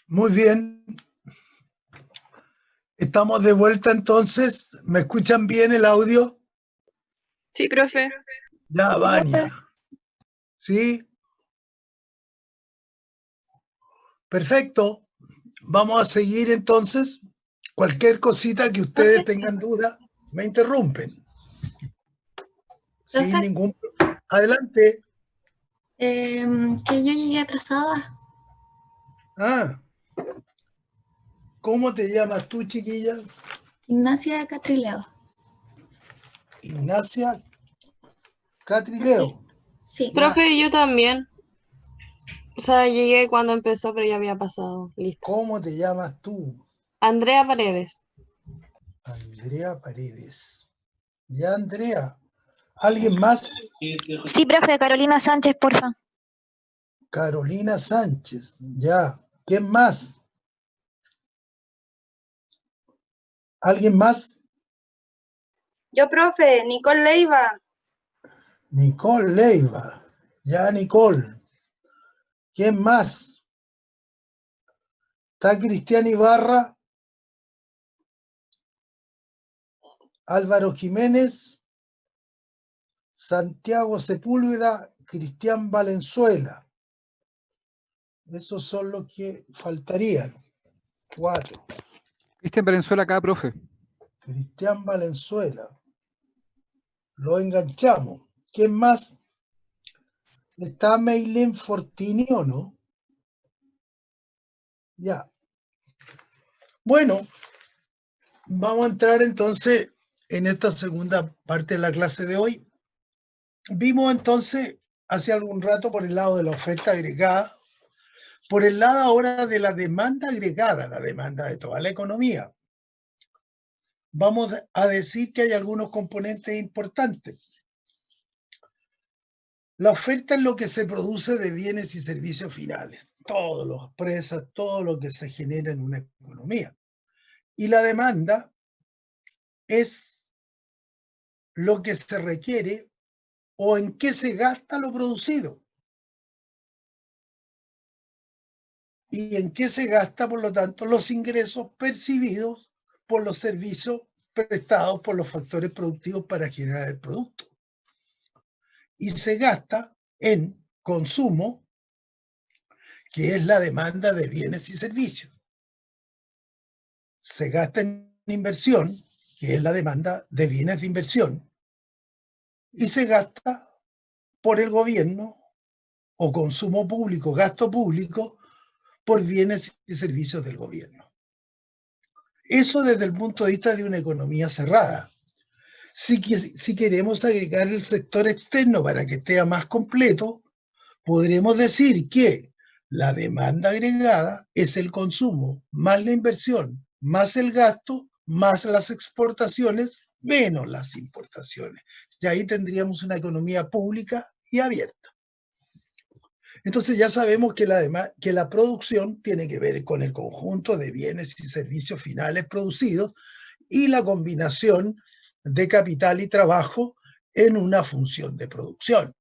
Muy bien. Estamos de vuelta entonces. ¿Me escuchan bien el audio? Sí, profe. Ya, Vania. ¿Sí? Perfecto. Vamos a seguir entonces. Cualquier cosita que ustedes Profe. tengan duda, me interrumpen. Sin Profe. ningún... Adelante. Que yo llegué atrasada. Ah. ¿Cómo te llamas tú, chiquilla? Ignacia Catrileo. Ignacia Catrileo. Sí. Profe, yo también. O sea, llegué cuando empezó, pero ya había pasado. Listo. ¿Cómo te llamas tú? Andrea Paredes. Andrea Paredes. Ya, Andrea. ¿Alguien más? Sí, profe, Carolina Sánchez, porfa. Carolina Sánchez. Ya. ¿Quién más? ¿Alguien más? Yo, profe, Nicole Leiva. Nicole Leiva. Ya, Nicole. ¿Quién más? Está Cristian Ibarra, Álvaro Jiménez, Santiago Sepúlveda, Cristian Valenzuela. Esos son los que faltarían. 4. Cristian Valenzuela acá, profe. Cristian Valenzuela. Lo enganchamos. ¿Quién más? Está Meilén Fortinio, ¿no? Ya. Bueno, vamos a entrar entonces en esta segunda parte de la clase de hoy. Vimos entonces hace algún rato por el lado de la oferta agregada, por el lado ahora de la demanda agregada, la demanda de toda la economía. Vamos a decir que hay algunos componentes importantes. La oferta es lo que se produce de bienes y servicios finales, todas las empresas, todo lo que se genera en una economía. Y la demanda es lo que se requiere o en qué se gasta lo producido. Y en qué se gasta, por lo tanto, los ingresos percibidos por los servicios prestados por los factores productivos para generar el producto. Y se gasta en consumo, que es la demanda de bienes y servicios. Se gasta en inversión, que es la demanda de bienes de inversión. Y se gasta por el gobierno o consumo público, gasto público, por bienes y servicios del gobierno. Eso desde el punto de vista de una economía cerrada. Si queremos agregar el sector externo para que esté más completo, podremos decir que la demanda agregada es el consumo, más la inversión, más el gasto, más las exportaciones, menos las importaciones. Y ahí tendríamos una economía pública y abierta. Entonces ya sabemos que la producción tiene que ver con el conjunto de bienes y servicios finales producidos y la combinación de capital y trabajo en una función de producción.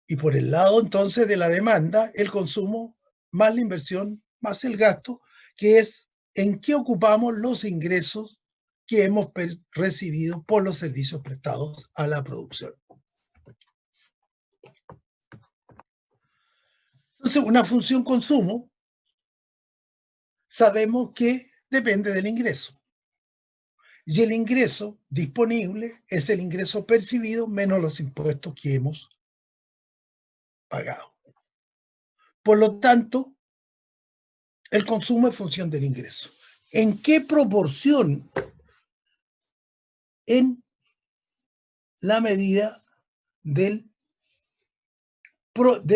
Y por el lado entonces de la demanda, el consumo más la inversión más el gasto, que es en qué ocupamos los ingresos que hemos recibido por los servicios prestados a la producción. Entonces, una función consumo, sabemos que depende del ingreso. Y el ingreso disponible es el ingreso percibido menos los impuestos que hemos pagado. Por lo tanto, el consumo es función del ingreso. ¿En qué proporción? En la medida de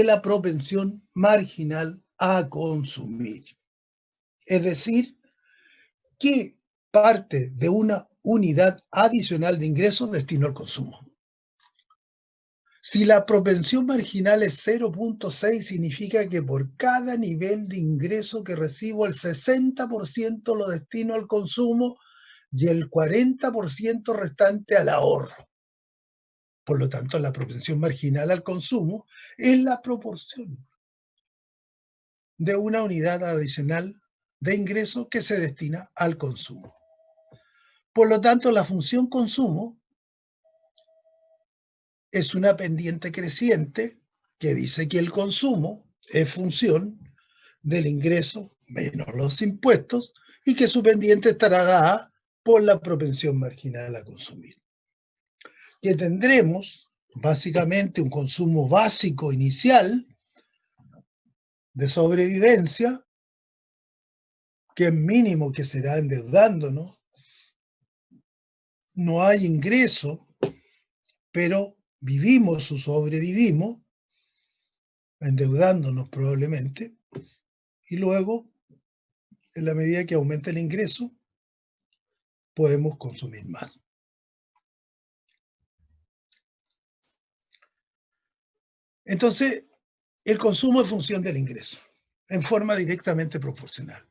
la propensión marginal a consumir. Es decir, ¿qué parte de una unidad adicional de ingresos destino al consumo? Si la propensión marginal es 0.6, significa que por cada nivel de ingreso que recibo, el 60% lo destino al consumo y el 40% restante al ahorro. Por lo tanto, la propensión marginal al consumo es la proporción de una unidad adicional de ingreso que se destina al consumo. Por lo tanto, la función consumo es una pendiente creciente que dice que el consumo es función del ingreso menos los impuestos y que su pendiente estará dada por la propensión marginal a consumir. Que tendremos básicamente un consumo básico inicial de sobrevivencia, que es mínimo, que será endeudándonos. No hay ingreso, pero vivimos o sobrevivimos, endeudándonos probablemente, y luego, en la medida que aumente el ingreso, podemos consumir más. Entonces, el consumo es función del ingreso, en forma directamente proporcional.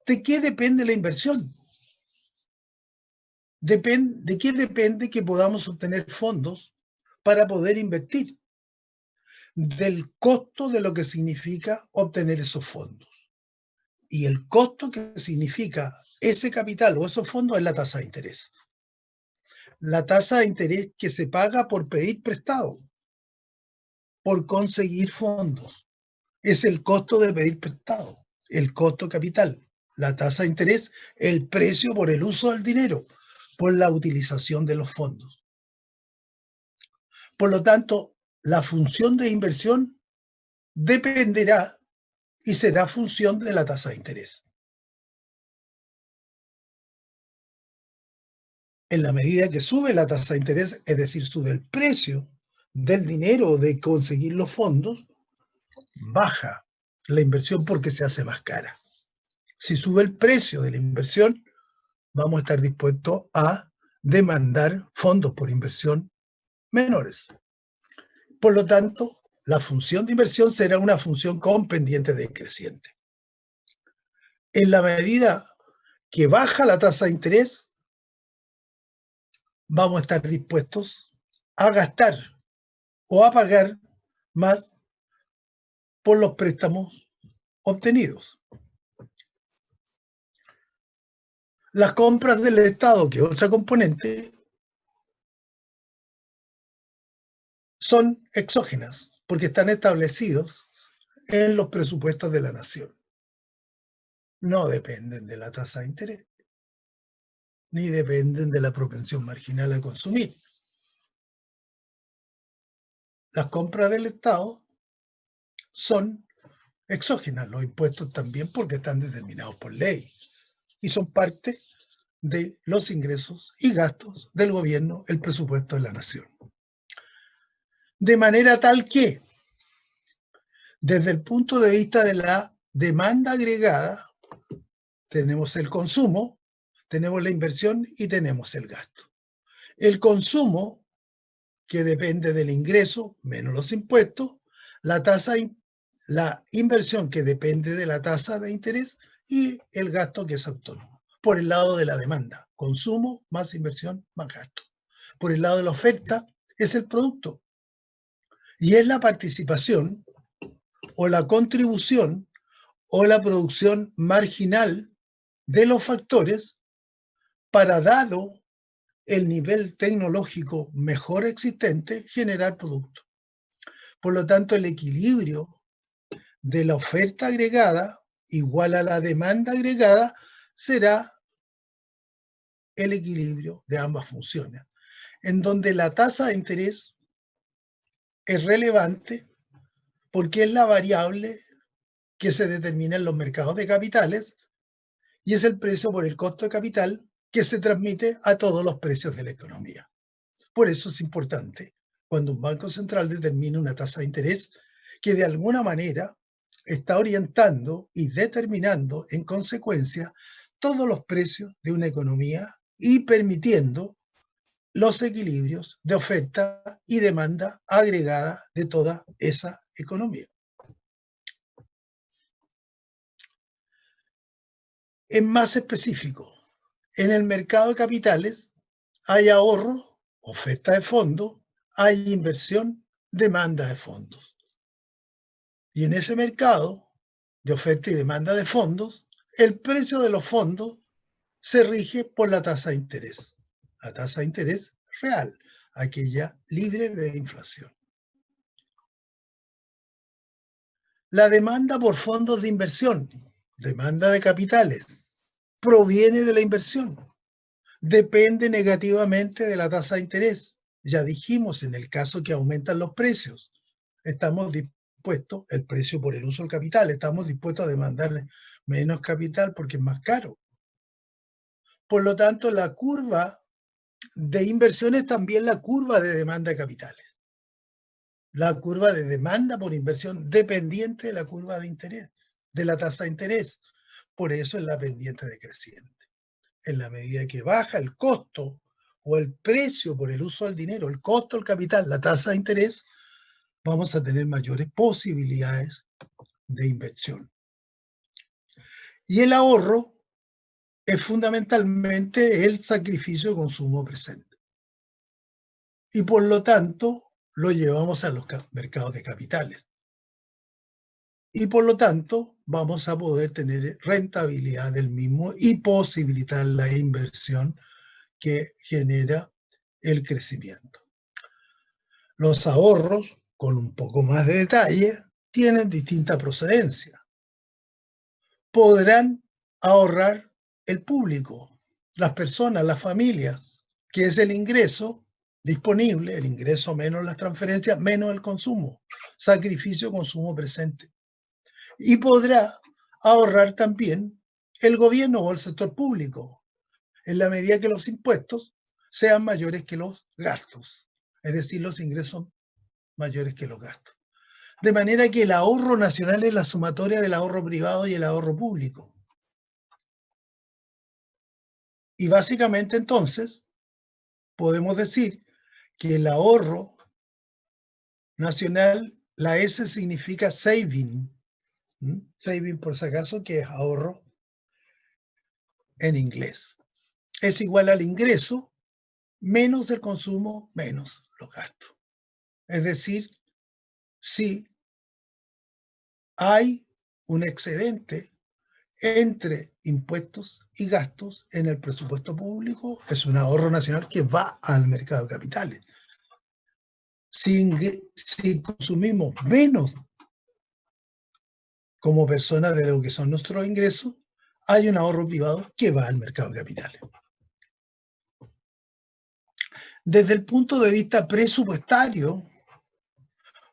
¿De qué depende la inversión? ¿De qué depende que podamos obtener fondos para poder invertir? Del costo de lo que significa obtener esos fondos. Y el costo que significa ese capital o esos fondos es la tasa de interés. La tasa de interés que se paga por pedir prestado, por conseguir fondos. Es el costo de pedir prestado, el costo capital. La tasa de interés, el precio por el uso del dinero, por la utilización de los fondos. Por lo tanto, la función de inversión dependerá y será función de la tasa de interés. En la medida que sube la tasa de interés, es decir, sube el precio del dinero de conseguir los fondos, baja la inversión porque se hace más cara. Si sube el precio de la inversión, vamos a estar dispuestos a demandar fondos por inversión menores. Por lo tanto, la función de inversión será una función con pendiente decreciente. En la medida que baja la tasa de interés, vamos a estar dispuestos a gastar o a pagar más por los préstamos obtenidos. Las compras del Estado, que es otra componente, son exógenas, porque están establecidos en los presupuestos de la nación. No dependen de la tasa de interés, ni dependen de la propensión marginal a consumir. Las compras del Estado son exógenas, los impuestos también, porque están determinados por ley y son parte de los ingresos y gastos del gobierno, el presupuesto de la nación. De manera tal que, desde el punto de vista de la demanda agregada, tenemos el consumo, tenemos la inversión y tenemos el gasto. El consumo, que depende del ingreso menos los impuestos, la inversión, que depende de la tasa de interés, y el gasto, que es autónomo. Por el lado de la demanda, consumo más inversión más gasto. Por el lado de la oferta, es el producto. Y es la participación o la contribución o la producción marginal de los factores para, dado el nivel tecnológico mejor existente, generar producto. Por lo tanto, el equilibrio de la oferta agregada igual a la demanda agregada será el equilibrio de ambas funciones, en donde la tasa de interés es relevante porque es la variable que se determina en los mercados de capitales y es el precio por el costo de capital que se transmite a todos los precios de la economía. Por eso es importante, cuando un banco central determina una tasa de interés, que de alguna manera está orientando y determinando en consecuencia todos los precios de una economía y permitiendo los equilibrios de oferta y demanda agregada de toda esa economía. En más específico, en el mercado de capitales hay ahorro, oferta de fondos, hay inversión, demanda de fondos. Y en ese mercado de oferta y demanda de fondos, el precio de los fondos se rige por la tasa de interés. La tasa de interés real, aquella libre de inflación. La demanda por fondos de inversión, demanda de capitales, proviene de la inversión. Depende negativamente de la tasa de interés. Ya dijimos, en el caso que aumentan los precios, estamos dispuestos, el precio por el uso del capital, estamos dispuestos a demandar menos capital porque es más caro. Por lo tanto, la curva de inversión es también la curva de demanda de capitales. La curva de demanda por inversión dependiente de la curva de interés, de la tasa de interés. Por eso es la pendiente decreciente. En la medida que baja el costo o el precio por el uso del dinero, el costo del capital, la tasa de interés, vamos a tener mayores posibilidades de inversión. Y el ahorro es fundamentalmente el sacrificio de consumo presente. Y por lo tanto, lo llevamos a los mercados de capitales. Y por lo tanto, vamos a poder tener rentabilidad del mismo y posibilitar la inversión que genera el crecimiento. Los ahorros, con un poco más de detalle, tienen distinta procedencia. Podrán ahorrar el público, las personas, las familias, que es el ingreso disponible, el ingreso menos las transferencias, menos el consumo, sacrificio, consumo presente. Y podrá ahorrar también el gobierno o el sector público, en la medida que los impuestos sean mayores que los gastos, es decir, los ingresos mayores que los gastos. De manera que el ahorro nacional es la sumatoria del ahorro privado y el ahorro público. Y básicamente entonces podemos decir que el ahorro nacional, la S significa saving. Saving, por si acaso, que es ahorro en inglés. Es igual al ingreso menos el consumo menos los gastos. Es decir, si hay un excedente entre impuestos y gastos en el presupuesto público, es un ahorro nacional que va al mercado de capitales. Si consumimos menos como personas de lo que son nuestros ingresos, hay un ahorro privado que va al mercado de capitales. Desde el punto de vista presupuestario,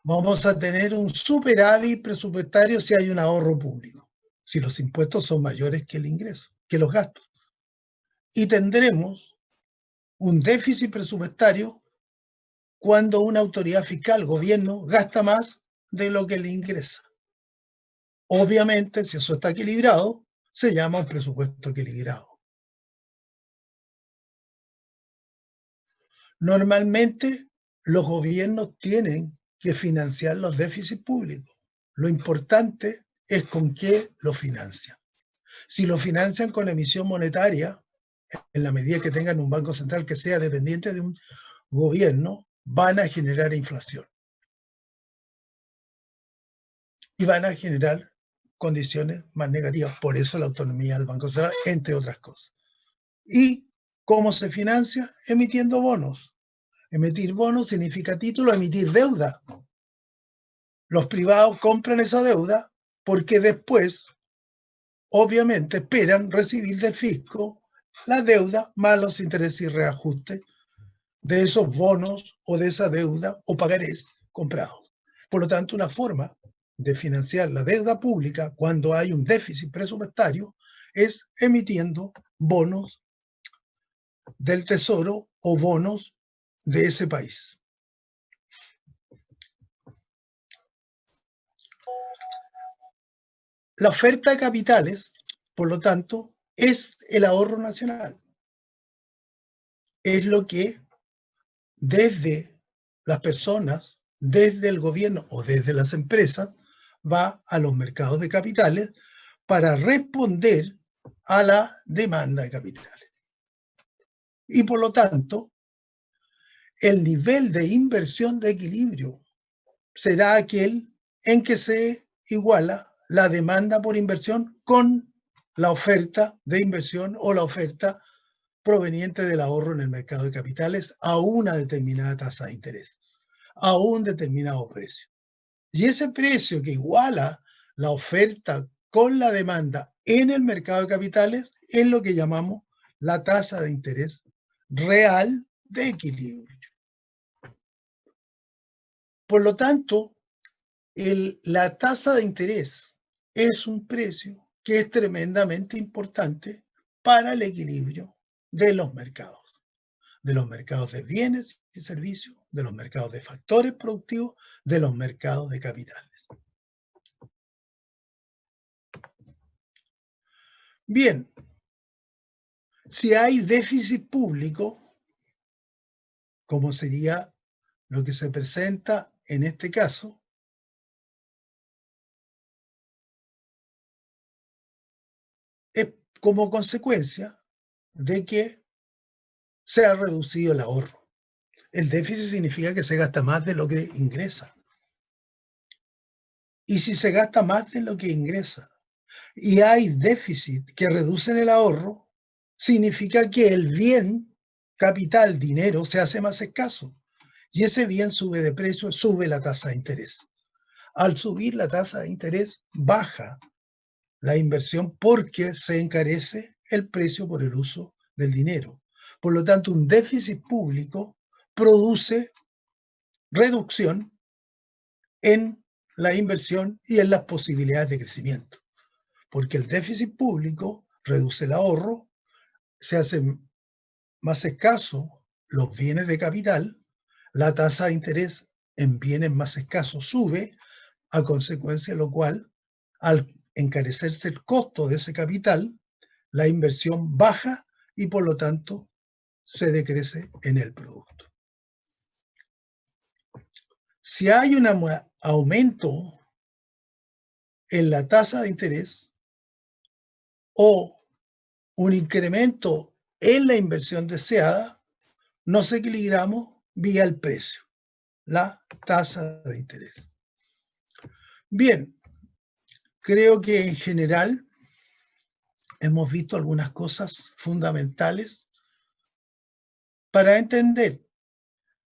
vamos a tener un superávit presupuestario si hay un ahorro público, si los impuestos son mayores que el ingreso, que los gastos. Y tendremos un déficit presupuestario cuando una autoridad fiscal, gobierno, gasta más de lo que le ingresa. Obviamente, si eso está equilibrado, se llama un presupuesto equilibrado. Normalmente, los gobiernos tienen que financiar los déficits públicos. Lo importante es con qué lo financian. Si lo financian con emisión monetaria, en la medida que tengan un banco central que sea dependiente de un gobierno, van a generar inflación. Y van a generar condiciones más negativas. Por eso la autonomía del Banco Central, entre otras cosas. ¿Y cómo se financia? Emitiendo bonos. Emitir bonos significa título, emitir deuda. Los privados compran esa deuda porque después, obviamente, esperan recibir del fisco la deuda más los intereses y reajustes de esos bonos o de esa deuda o pagarés comprados. Por lo tanto, una forma de financiar la deuda pública cuando hay un déficit presupuestario es emitiendo bonos del Tesoro o bonos de ese país. La oferta de capitales, por lo tanto, es el ahorro nacional. Es lo que desde las personas, desde el gobierno o desde las empresas, va a los mercados de capitales para responder a la demanda de capitales. Y por lo tanto, el nivel de inversión de equilibrio será aquel en que se iguala la demanda por inversión con la oferta de inversión o la oferta proveniente del ahorro en el mercado de capitales a una determinada tasa de interés, a un determinado precio. Y ese precio que iguala la oferta con la demanda en el mercado de capitales es lo que llamamos la tasa de interés real de equilibrio. Por lo tanto, la tasa de interés es un precio que es tremendamente importante para el equilibrio de los mercados de bienes y servicios, de los mercados de factores productivos, de los mercados de capitales. Bien, si hay déficit público, como sería lo que se presenta en este caso, es como consecuencia de que se ha reducido el ahorro. El déficit significa que se gasta más de lo que ingresa. Y si se gasta más de lo que ingresa y hay déficit que reducen el ahorro, significa que el bien, capital, dinero, se hace más escaso. Y ese bien sube de precio, sube la tasa de interés. Al subir la tasa de interés, baja la inversión porque se encarece el precio por el uso del dinero. Por lo tanto, un déficit público produce reducción en la inversión y en las posibilidades de crecimiento. Porque el déficit público reduce el ahorro, se hacen más escasos los bienes de capital, la tasa de interés en bienes más escasos sube, a consecuencia de lo cual, al encarecerse el costo de ese capital, la inversión baja y por lo tanto se decrece en el producto. Si hay un aumento en la tasa de interés o un incremento en la inversión deseada, nos equilibramos vía el precio, la tasa de interés. Bien, creo que en general hemos visto algunas cosas fundamentales para entender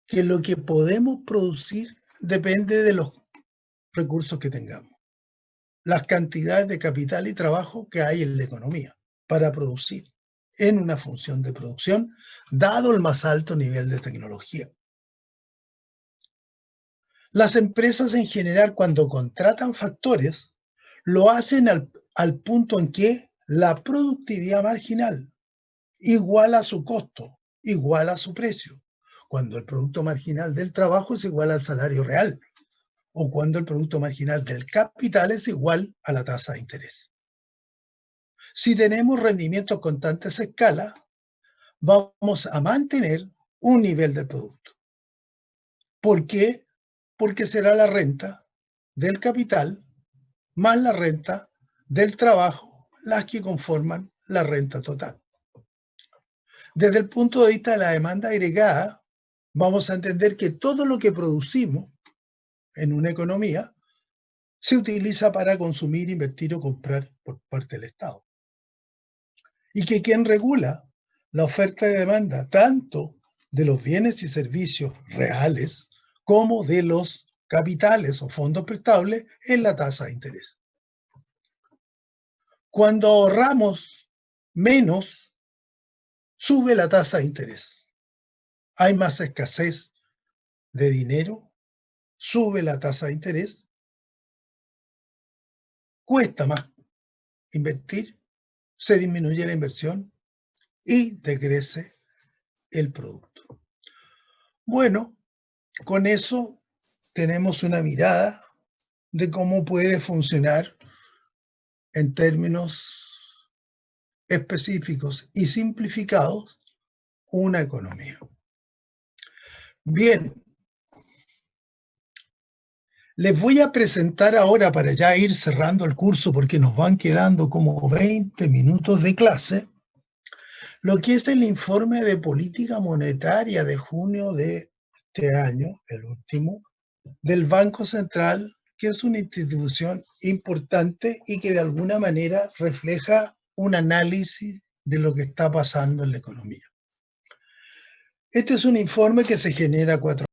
que lo que podemos producir depende de los recursos que tengamos, las cantidades de capital y trabajo que hay en la economía para producir en una función de producción, dado el más alto nivel de tecnología. Las empresas en general, cuando contratan factores, lo hacen al punto en que la productividad marginal iguala su costo, iguala su precio. Cuando el producto marginal del trabajo es igual al salario real, o cuando el producto marginal del capital es igual a la tasa de interés. Si tenemos rendimientos constantes a escala, vamos a mantener un nivel de producto. ¿Por qué? Porque será la renta del capital más la renta del trabajo las que conforman la renta total. Desde el punto de vista de la demanda agregada, vamos a entender que todo lo que producimos en una economía se utiliza para consumir, invertir o comprar por parte del Estado. Y que quien regula la oferta y demanda tanto de los bienes y servicios reales como de los capitales o fondos prestables es la tasa de interés. Cuando ahorramos menos, sube la tasa de interés. Hay más escasez de dinero, sube la tasa de interés, cuesta más invertir, se disminuye la inversión y decrece el producto. Bueno, con eso tenemos una mirada de cómo puede funcionar en términos específicos y simplificados una economía. Bien, les voy a presentar ahora, para ya ir cerrando el curso porque nos van quedando como 20 minutos de clase, lo que es el informe de política monetaria de junio de este año, el último, del Banco Central que es una institución importante y que de alguna manera refleja un análisis de lo que está pasando en la economía. Este es un informe que se genera 4